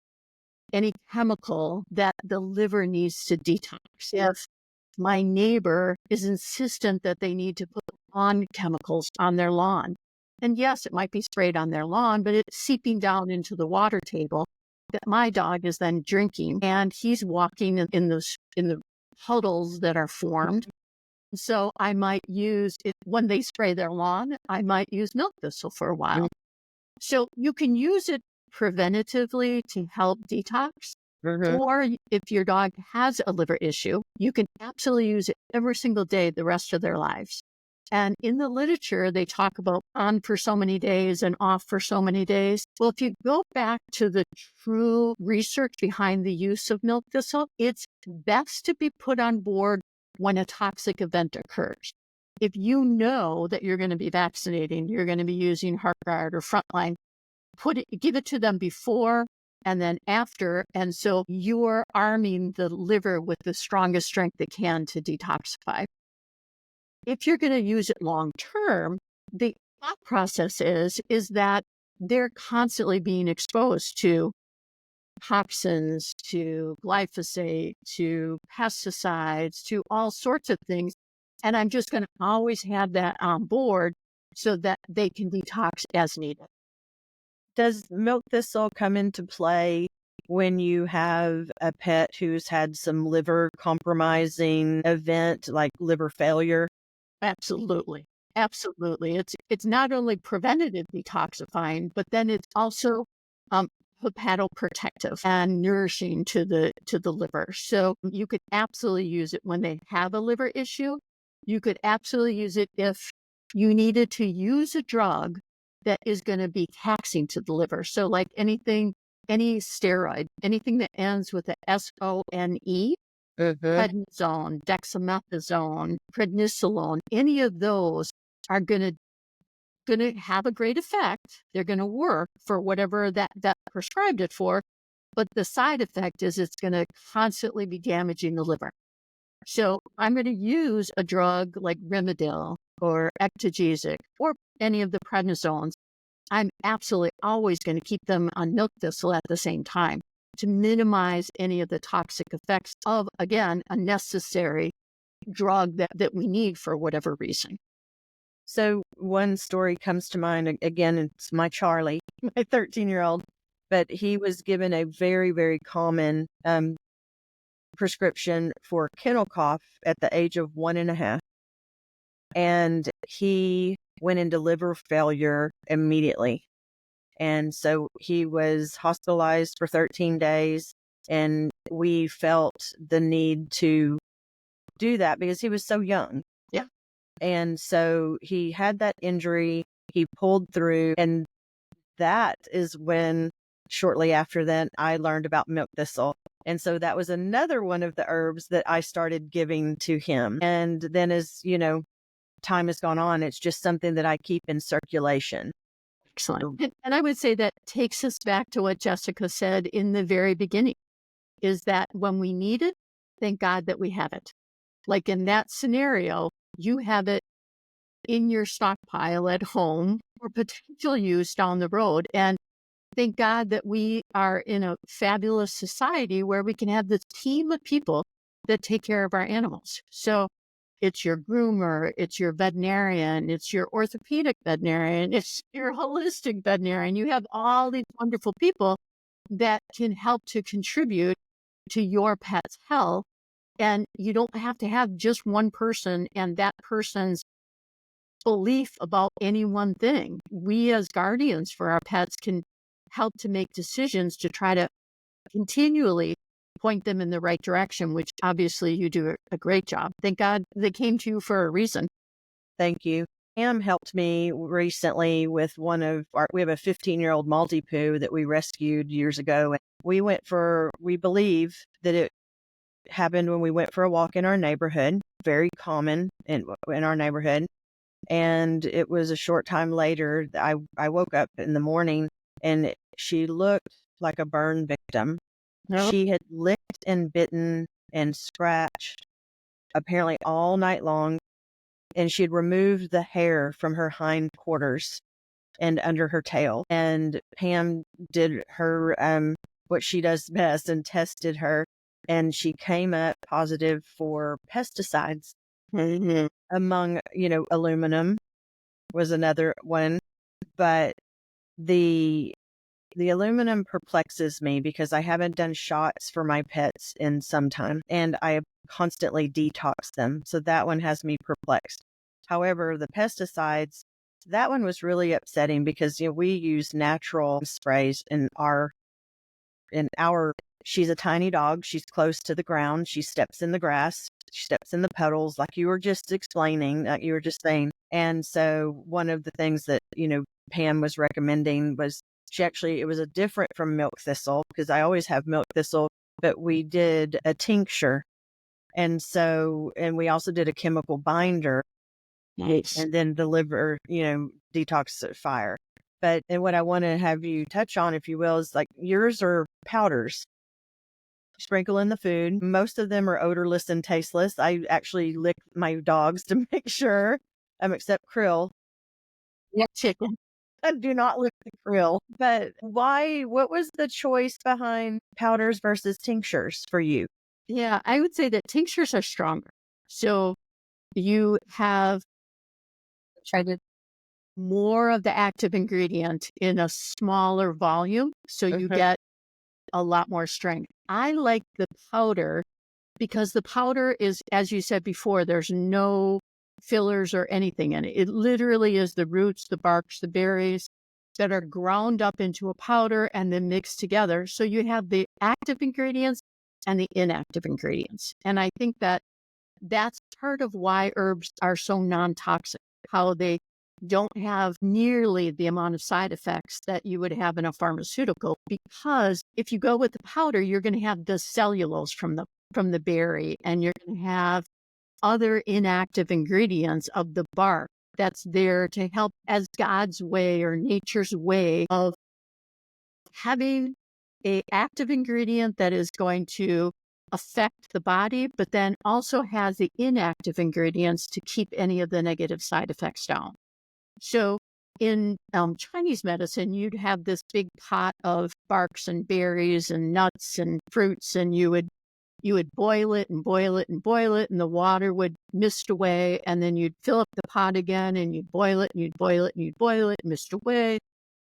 any chemical that the liver needs to detox. If my neighbor is insistent that they need to put lawn chemicals on their lawn, and yes, it might be sprayed on their lawn, but it's seeping down into the water table that my dog is then drinking, and he's walking in the puddles that are formed. So I might use it when they spray their lawn. I might use milk thistle for a while. So you can use it preventatively to help detox. Or if your dog has a liver issue, you can absolutely use it every single day the rest of their lives. And in the literature, they talk about on for so many days and off for so many days. Well, if you go back to the true research behind the use of milk thistle, it's best to be put on board when a toxic event occurs. If you know that you're going to be vaccinating, you're going to be using HeartGuard or Frontline, give it to them before and then after. And so you're arming the liver with the strongest strength it can to detoxify. If you're going to use it long term, the thought process is that they're constantly being exposed to toxins, to glyphosate, to pesticides, to all sorts of things. And I'm just going to always have that on board so that they can detox as needed. Does milk thistle come into play when you have a pet who's had some liver compromising event like liver failure? Absolutely. Absolutely. It's not only preventative detoxifying, but then it's also hepatoprotective and nourishing to the liver. So you could absolutely use it when they have a liver issue. You could absolutely use it if you needed to use a drug that is going to be taxing to the liver. So like any steroid, anything that ends with a SONE, prednisone, dexamethasone, prednisolone, any of those are going to have a great effect. They're going to work for whatever that prescribed it for. But the side effect is it's going to constantly be damaging the liver. So I'm going to use a drug like Rimadyl or Ectogesic or any of the prednisones. I'm absolutely always going to keep them on milk thistle at the same time to minimize any of the toxic effects of, again, a necessary drug that we need for whatever reason. So one story comes to mind, again, it's my Charlie, my 13-year-old, but he was given a very, very common prescription for kennel cough at the age of 1.5. And he went into liver failure immediately. And so he was hospitalized for 13 days. And we felt the need to do that because he was so young. Yeah. And so he had that injury. He pulled through. And that is when, shortly after that, I learned about milk thistle. And so that was another one of the herbs that I started giving to him. And then as, time has gone on, it's just something that I keep in circulation. Excellent. And I would say that takes us back to what Jessica said in the very beginning, is that when we need it, thank God that we have it. Like in that scenario, you have it in your stockpile at home for potential use down the road. And thank God that we are in a fabulous society where we can have this team of people that take care of our animals. So it's your groomer, it's your veterinarian, it's your orthopedic veterinarian, it's your holistic veterinarian. You have all these wonderful people that can help to contribute to your pet's health. And you don't have to have just one person and that person's belief about any one thing. We as guardians for our pets can help to make decisions to try to continually point them in the right direction, which obviously you do a great job. Thank God they came to you for a reason. Thank you. Pam helped me recently with we have a 15-year-old Maltipoo that we rescued years ago. we believe that it happened when we went for a walk in our neighborhood, very common in our neighborhood. And it was a short time later that I woke up in the morning and she looked like a burn victim. No. She had licked and bitten and scratched apparently all night long, and she had removed the hair from her hind quarters and under her tail. And Pam did her what she does best and tested her, and she came up positive for pesticides. Mhm. Among, aluminum was another one, but the aluminum perplexes me because I haven't done shots for my pets in some time, and I constantly detox them. So that one has me perplexed. However, the pesticides, that one was really upsetting because, we use natural sprays she's a tiny dog. She's close to the ground. She steps in the grass. She steps in the puddles, like you were just explaining, like you were just saying. And so one of the things that, Pam was recommending was it was a different from milk thistle, because I always have milk thistle, but we did a tincture. And we also did a chemical binder, Nice. and then the liver, detoxifier. And what I want to have you touch on, if you will, is like yours are powders. Sprinkle in the food. Most of them are odorless and tasteless. I actually lick my dogs to make sure, except Krill. Yeah, chicken. I do not lick the Krill. But why? What was the choice behind powders versus tinctures for you? Yeah, I would say that tinctures are stronger. So you have Tried more of the active ingredient in a smaller volume. So you get a lot more strength. I like the powder because the powder is, as you said before, there's no fillers or anything in it. It literally is the roots, the barks, the berries that are ground up into a powder and then mixed together. So you have the active ingredients and the inactive ingredients. And I think that that's part of why herbs are so non-toxic, how they don't have nearly the amount of side effects that you would have in a pharmaceutical, because if you go with the powder, you're going to have the cellulose from the berry, and you're going to have other inactive ingredients of the bark that's there to help as God's way or nature's way of having a active ingredient that is going to affect the body, but then also has the inactive ingredients to keep any of the negative side effects down. So in Chinese medicine, you'd have this big pot of barks and berries and nuts and fruits, and you would boil it and boil it and boil it, and the water would mist away, and then you'd fill up the pot again, and you'd boil it and you'd boil it and you'd boil it, mist away,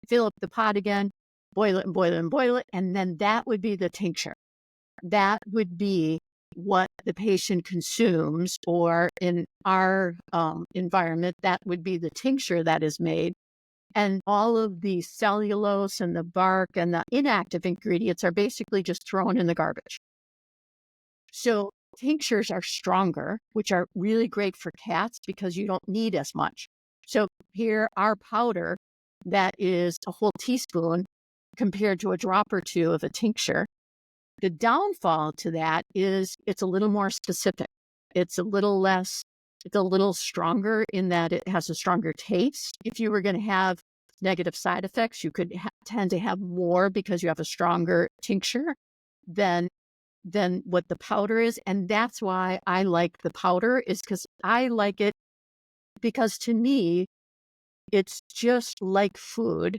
fill up the pot again, boil it and boil it and boil it, and then that would be the tincture. That would be what the patient consumes, or in our environment, that would be the tincture that is made. And all of the cellulose and the bark and the inactive ingredients are basically just thrown in the garbage. So tinctures are stronger, which are really great for cats because you don't need as much. So here, our powder, that is a whole teaspoon compared to a drop or two of a tincture. The downfall to that is it's a little more specific. It's a little stronger in that it has a stronger taste. If you were going to have negative side effects, you could tend to have more because you have a stronger tincture than what the powder is. And that's why I like the powder, is because I like it because to me, it's just like food.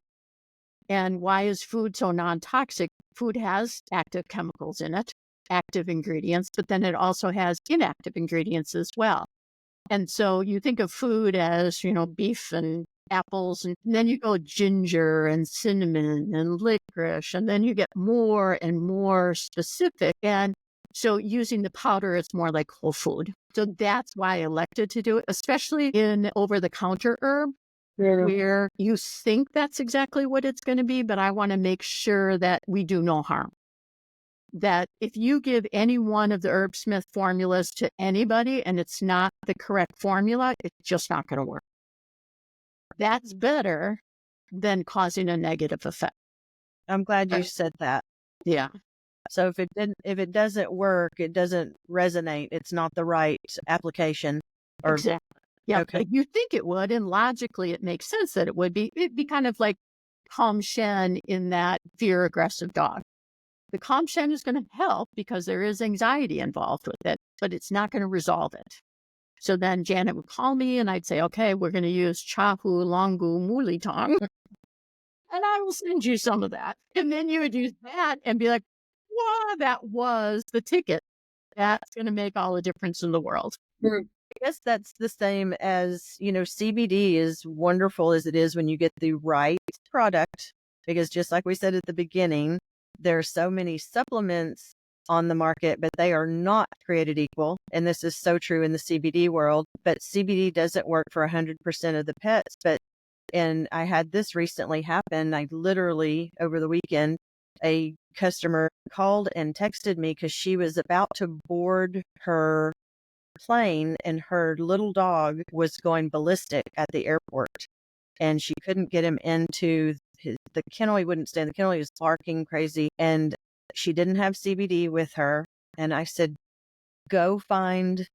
And why is food so non-toxic? Food has active chemicals in it, active ingredients, but then it also has inactive ingredients as well. And so you think of food as, beef and apples, and then you go ginger and cinnamon and licorice, and then you get more and more specific. And so using the powder, it's more like whole food. So that's why I elected to do it, especially in over-the-counter herb, where you think that's exactly what it's going to be, but I want to make sure that we do no harm. That if you give any one of the Herbsmith formulas to anybody and it's not the correct formula, it's just not going to work. That's better than causing a negative effect. I'm glad you said that. Yeah, So if it doesn't work, it doesn't resonate, it's not the right application or exactly. Yeah, okay. you think it would, and logically it makes sense that it would be. It'd be kind of like calm Shen in that fear aggressive dog. The calm Shen is going to help because there is anxiety involved with it, but it's not going to resolve it. So then Janet would call me and I'd say, okay, we're going to use Chahu Longu Muli Tong, and I will send you some of that. And then you would use that and be like, wow, that was the ticket. That's going to make all the difference in the world. I guess that's the same as, CBD is wonderful as it is when you get the right product, because just like we said at the beginning, there are so many supplements on the market, but they are not created equal. And this is so true in the CBD world, but CBD doesn't work for 100% of the pets. And I had this recently happen. I literally, over the weekend, a customer called and texted me because she was about to board her plane and her little dog was going ballistic at the airport and she couldn't get him into the kennel. He wouldn't stay in the kennel. He was barking crazy and she didn't have CBD with her. And I said, go find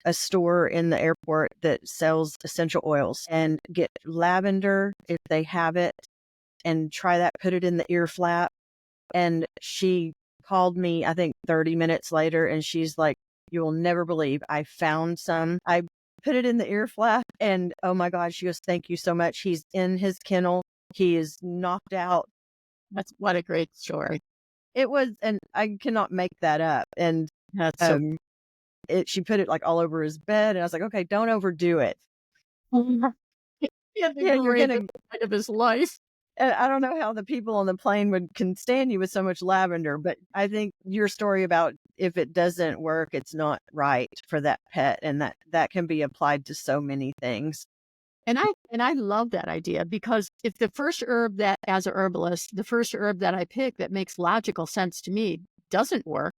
a store in the airport that sells essential oils and get lavender if they have it and try that, put it in the ear flap. And she called me, I think 30 minutes later, and she's like, you will never believe I found some. I put it in the ear flap and oh my God, she goes, thank you so much. He's in his kennel. He is knocked out. That's what a great story. It was, and I cannot make that up. And That's so she put it like all over his bed. And I was like, okay, don't overdo it. yeah, You're going to, of his life. I don't know how the people on the plane can stand you with so much lavender, but I think your story about if it doesn't work, it's not right for that pet. And that can be applied to so many things. And I love that idea because if the first herb that, as a herbalist, the first herb that I pick that makes logical sense to me doesn't work,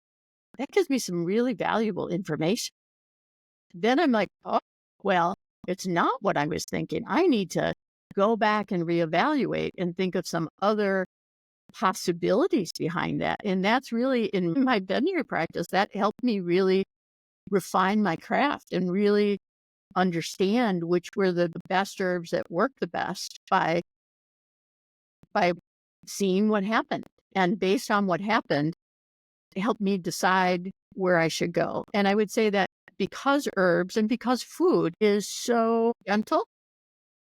that gives me some really valuable information. Then I'm like, oh, well, it's not what I was thinking. I need to go back and reevaluate and think of some other possibilities behind that. And that's really, in my veterinary practice, that helped me really refine my craft and really understand which were the best herbs that work the best by seeing what happened. And based on what happened, it helped me decide where I should go. And I would say that because herbs and because food is so gentle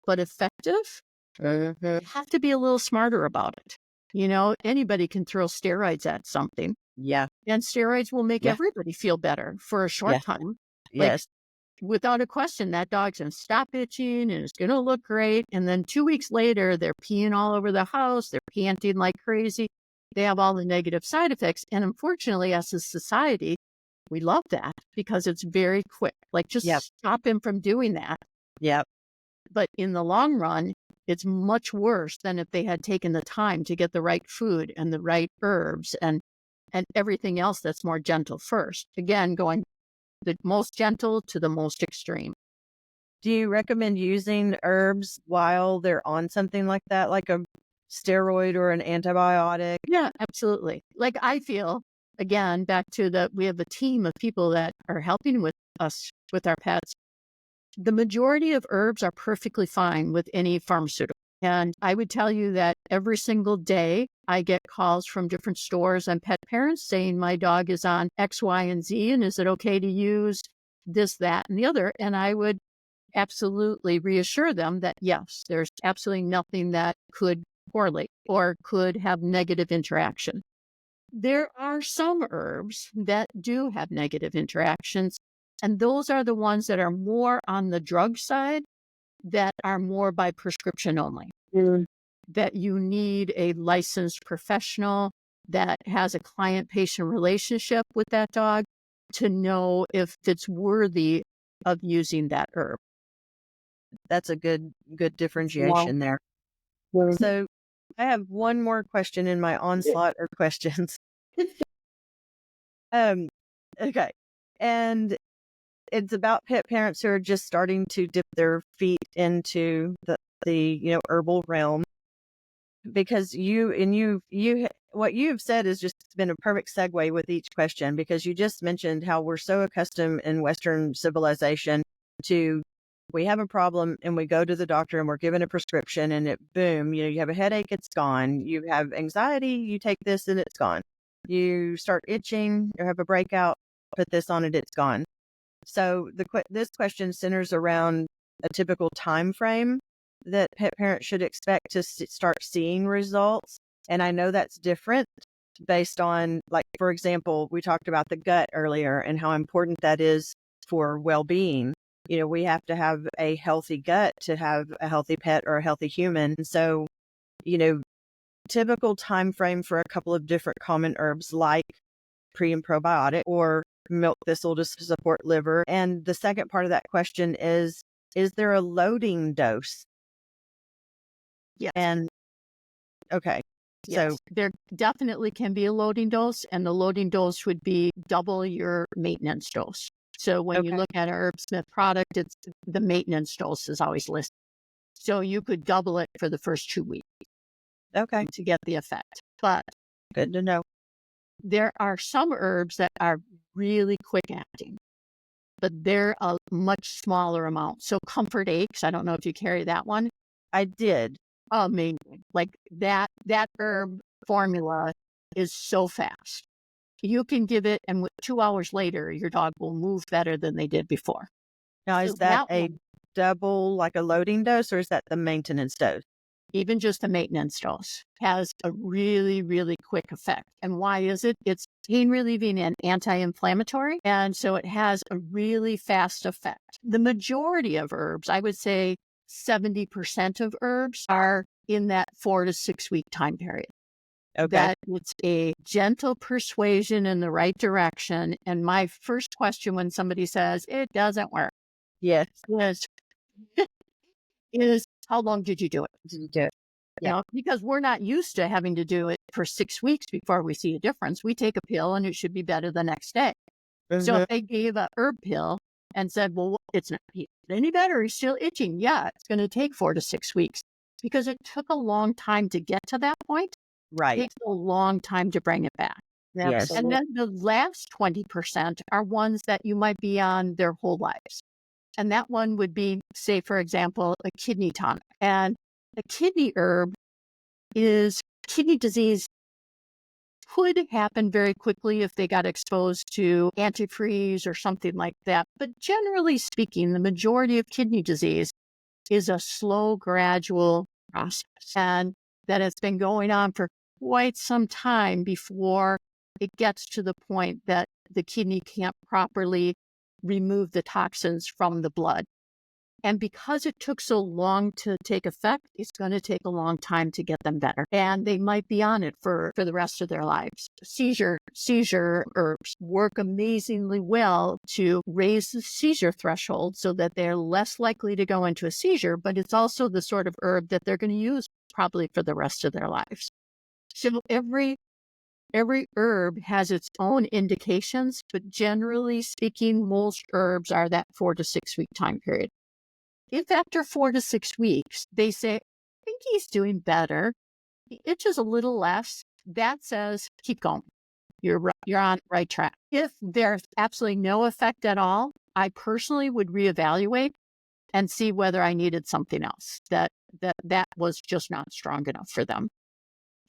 but effective, you have to be a little smarter about it. Anybody can throw steroids at something. Yeah. And steroids will make everybody feel better for a short time. Yes. Without a question, that dog's going to stop itching and it's going to look great. And then 2 weeks later, they're peeing all over the house. They're panting like crazy. They have all the negative side effects. And unfortunately, as a society, we love that because it's very quick. Like just stop him from doing that. Yep. But in the long run, it's much worse than if they had taken the time to get the right food and the right herbs and everything else that's more gentle first. Again, going the most gentle to the most extreme. Do you recommend using herbs while they're on something like that, like a steroid or an antibiotic? Yeah, absolutely. Like I feel, again, back to we have a team of people that are helping with us, with our pets. The majority of herbs are perfectly fine with any pharmaceutical. And I would tell you that every single day I get calls from different stores and pet parents saying my dog is on X, Y, and Z, and is it okay to use this, that, and the other? And I would absolutely reassure them that yes, there's absolutely nothing that could correlate or could have negative interaction. There are some herbs that do have negative interactions, and those are the ones that are more on the drug side, that are more by prescription only, that you need a licensed professional that has a client-patient relationship with that dog to know if it's worthy of using that herb. That's a good differentiation there. So I have one more question in my onslaught of questions. Okay. And it's about pet parents who are just starting to dip their feet into the herbal realm. because what you've said has just been a perfect segue with each question, because you just mentioned how we're so accustomed in Western civilization to, we have a problem and we go to the doctor and we're given a prescription and boom, you have a headache, it's gone. You have anxiety, you take this and it's gone. You start itching or have a breakout, put this on it, it's gone. So this question centers around a typical time frame that pet parents should expect to start seeing results. And I know that's different based on, like, for example, we talked about the gut earlier and how important that is for well-being. We have to have a healthy gut to have a healthy pet or a healthy human. And so, typical time frame for a couple of different common herbs like pre and probiotic or milk thistle to support liver. And the second part of that question is there a loading dose? Yes. And okay. Yes, So there definitely can be a loading dose, and the loading dose would be double your maintenance dose. So when you okay. look at a Herb Smith product, it's the maintenance dose is always listed. So you could double it for the first 2 weeks Okay. to get the effect. But Good to know. there are some herbs that are really quick acting, but they're a much smaller amount. So Comfort Aches, I don't know if you carry that one. I did. Amazing. Like that herb formula is so fast. You can give it, and 2 hours later, your dog will move better than they did before. Now, So is that a one, double, like a loading dose, or is that the maintenance dose? even just the maintenance dose, has a really, really quick effect. And why is it? It's pain relieving and anti-inflammatory. And so it has a really fast effect. The majority of herbs, I would say 70% of herbs, are in that 4 to 6 week time period. Okay. That it's a gentle persuasion in the right direction. And my first question when somebody says it doesn't work Yes. is how long did you do it? Did you do it? Yeah. Because we're not used to having to do it for 6 weeks before we see a difference. We take a pill and it should be better the next day. So if they gave a herb pill and said, well, it's not any better, he's still itching. Yeah, it's going to take 4 to 6 weeks because it took a long time to get to that point. Right. It takes a long time to bring it back. Yes. And then the last 20% are ones that you might be on their whole lives. And that one would be, say, for example, a kidney tonic. And a kidney herb is kidney disease could happen very quickly if they got exposed to antifreeze or something like that. But generally speaking, the majority of kidney disease is a slow, gradual process. And that it's been going on for quite some time before it gets to the point that the kidney can't properly remove the toxins from the blood. And because it took so long to take effect, it's going to take a long time to get them better. And they might be on it for the rest of their lives. Seizure herbs work amazingly well to raise the seizure threshold so that they're less likely to go into a seizure, but it's also the sort of herb that they're going to use probably for the rest of their lives. So every herb has its own indications, but generally speaking, most herbs are that 4 to 6 week time period. If after 4 to 6 weeks, they say, I think he's doing better, he itches a little less, that says, keep going. You're on the right track. If there's absolutely no effect at all, I personally would reevaluate and see whether I needed something else, that was just not strong enough for them.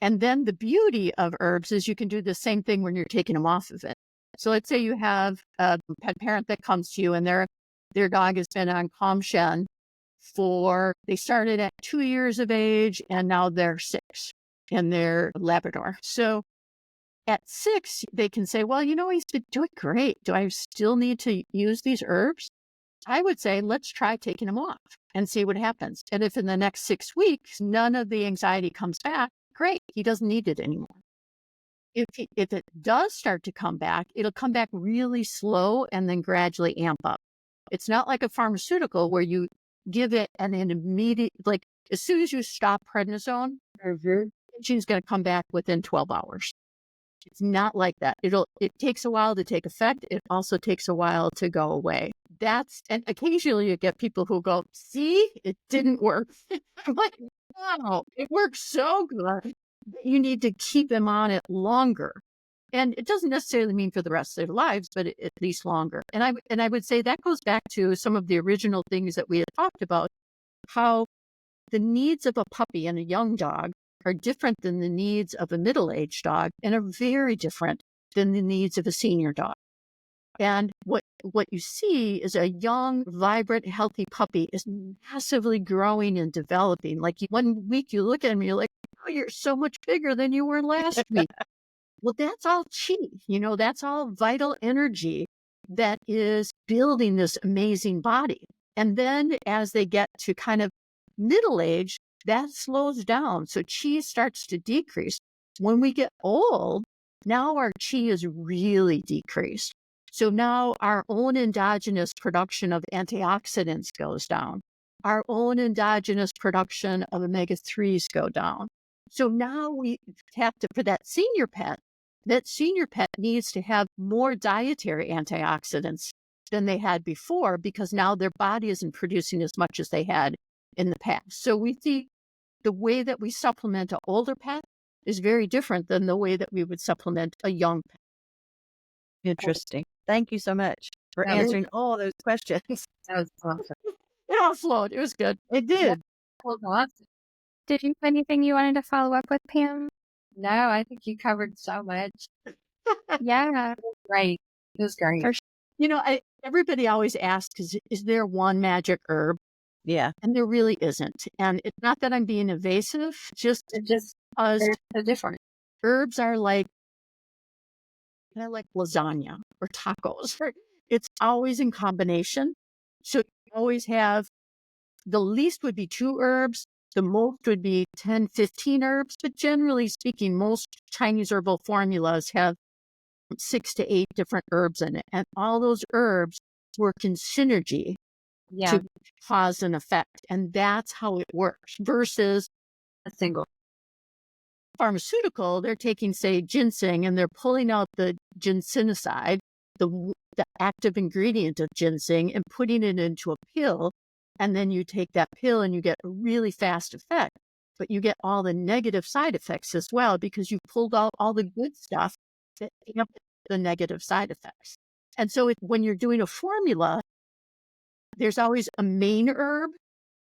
And then the beauty of herbs is you can do the same thing when you're taking them off of it. So let's say you have a pet parent that comes to you and their dog has been on Calm Shen they started at 2 years of age and now they're 6 and they're Labrador. So at 6, they can say, well, he's been doing great. Do I still need to use these herbs? I would say, let's try taking them off and see what happens. And if in the next 6 weeks, none of the anxiety comes back, great. He doesn't need it anymore. If it does start to come back, it'll come back really slow and then gradually amp up. It's not like a pharmaceutical where you give it and then immediate, like as soon as you stop prednisone, itching's going to come back within 12 hours. It's not like that. It takes a while to take effect. It also takes a while to go away. And occasionally you get people who go, see, it didn't work. I'm like, Wow, it works so good. You need to keep them on it longer. And it doesn't necessarily mean for the rest of their lives, but at least longer. And I would say that goes back to some of the original things that we had talked about, how the needs of a puppy and a young dog are different than the needs of a middle-aged dog and are very different than the needs of a senior dog. And what you see is a young, vibrant, healthy puppy is massively growing and developing. Like one week you look at him, you're like, oh, you're so much bigger than you were last week. Well, that's all chi, that's all vital energy that is building this amazing body. And then as they get to kind of middle age, that slows down. So chi starts to decrease. When we get old, now our chi is really decreased. So now our own endogenous production of antioxidants goes down. Our own endogenous production of omega-3s go down. So now we have to, for that senior pet needs to have more dietary antioxidants than they had before because now their body isn't producing as much as they had in the past. So we see the way that we supplement an older pet is very different than the way that we would supplement a young pet. Interesting. Thank you so much for That was, answering all those questions. that was awesome. It all flowed. It was good. It did. That was awesome. Did you have anything you wanted to follow up with, Pam? No, I think you covered so much. Yeah, Great. It was great. for Everybody always asks, is there one magic herb? Yeah. And there really isn't. And it's not that I'm being evasive, just It just, because they're so different. herbs are like lasagna or tacos. It's always in combination. So you always have, the least would be 2 herbs. The most would be 10, 15 herbs. But generally speaking, most Chinese herbal formulas have 6 to 8 different herbs in it. And all those herbs work in synergy Yeah, to cause an effect. And that's how it works versus a single. pharmaceutical. They're taking, say, ginseng, and they're pulling out the ginsenoside, the active ingredient of ginseng, and putting it into a pill. And then you take that pill and you get a really fast effect, but you get all the negative side effects as well because you pulled out all the good stuff that amp the negative side effects. And so when you're doing a formula, there's always a main herb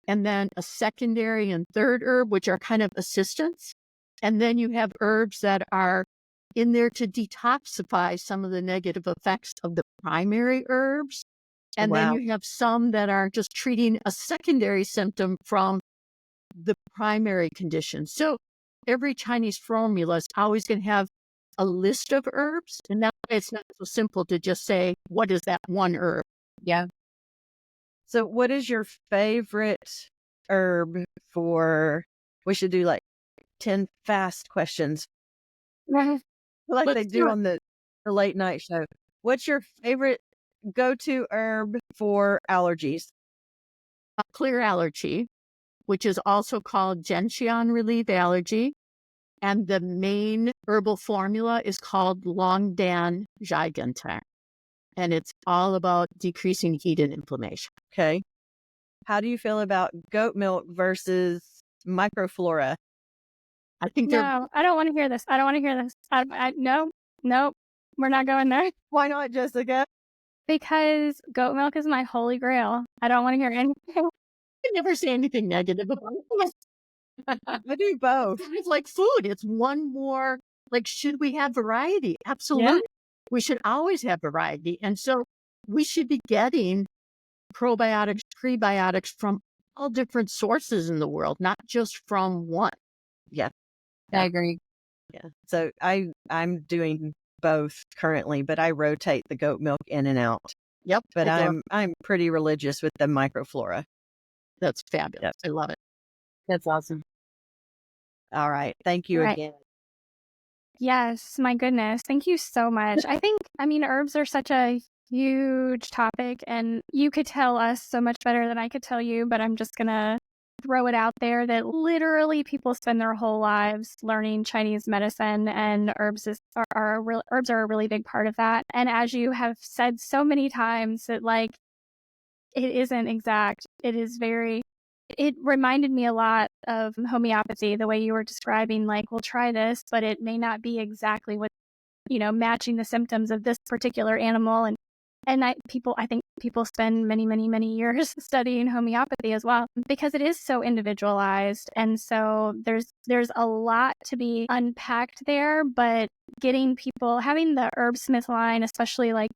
and then a secondary and third herb, which are kind of assistants. And then you have herbs that are in there to detoxify some of the negative effects of the primary herbs. And then Wow. you have some that are just treating a secondary symptom from the primary condition. So every Chinese formula is always going to have a list of herbs. And that way it's not so simple to just say, what is that one herb? Yeah. So what is your favorite herb for, we should do like 10 fast questions like Let's they do do it. on the late night show. What's your favorite go-to herb for allergies? Clear allergy, which is also called gentian relief allergy. And the main herbal formula is called Longdan Zhigentar. And it's all about decreasing heat and inflammation. Okay. How do you feel about goat milk versus microflora? I think they're, no, I don't want to hear this. I don't want to hear this. No, we're not going there Why not, Jessica? because goat milk is my holy grail. I don't want to hear anything. I never say anything negative about it. I do both. It's like food. It's one more, like, should we have variety? Absolutely. We should always have variety. And so we should be getting probiotics, prebiotics from all different sources in the world, not just from one. Yeah. I agree. Yeah. So I'm doing both currently, but I rotate the goat milk in and out. Yep. But I love- I'm pretty religious with the microflora. that's fabulous. Yep. I love it. That's awesome. All right. Thank you Right. again. Yes, my goodness. Thank you so much. I mean, herbs are such a huge topic, and you could tell us so much better than I could tell you, but I'm just going to throw it out there that literally people spend their whole lives learning Chinese medicine, and herbs are a really big part of that. And as you have said so many times, that like it isn't exact. It is very It reminded me a lot of homeopathy, the way you were describing, like, we'll try this, but it may not be exactly what, matching the symptoms of this particular animal. I think people spend many, many, many years studying homeopathy as well because it is so individualized. And so there's a lot to be unpacked there, but having the Herbsmith line, especially like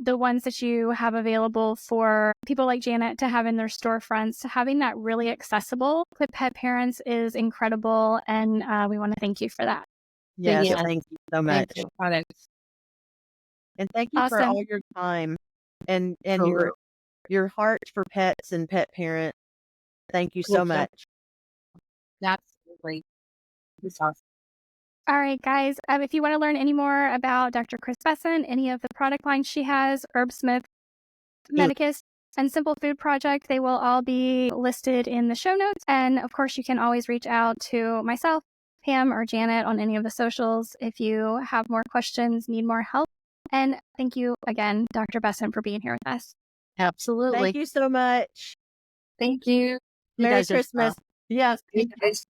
the ones that you have available for people like Janet to have in their storefronts, having that really accessible to pet parents is incredible. And we want to thank you for that. Yes, Yeah. thank you so Thank much. you. Products. And thank you for Awesome. all your time and Sure. your heart for pets and pet parents. Thank you so Cool. much. Absolutely. It's awesome. All right, guys. If you want to learn any more about Dr. Chris Bessant, any of the product lines she has, Herbsmith, Medicus, and Simple Food Project, they will all be listed in the show notes. And of course, you can always reach out to myself, Pam, or Janet on any of the socials if you have more questions, need more help. And thank you again, Dr. Bessant, for being here with us. Absolutely. Thank you so much. Thank you. You Merry guys are Christmas. Yes. You guys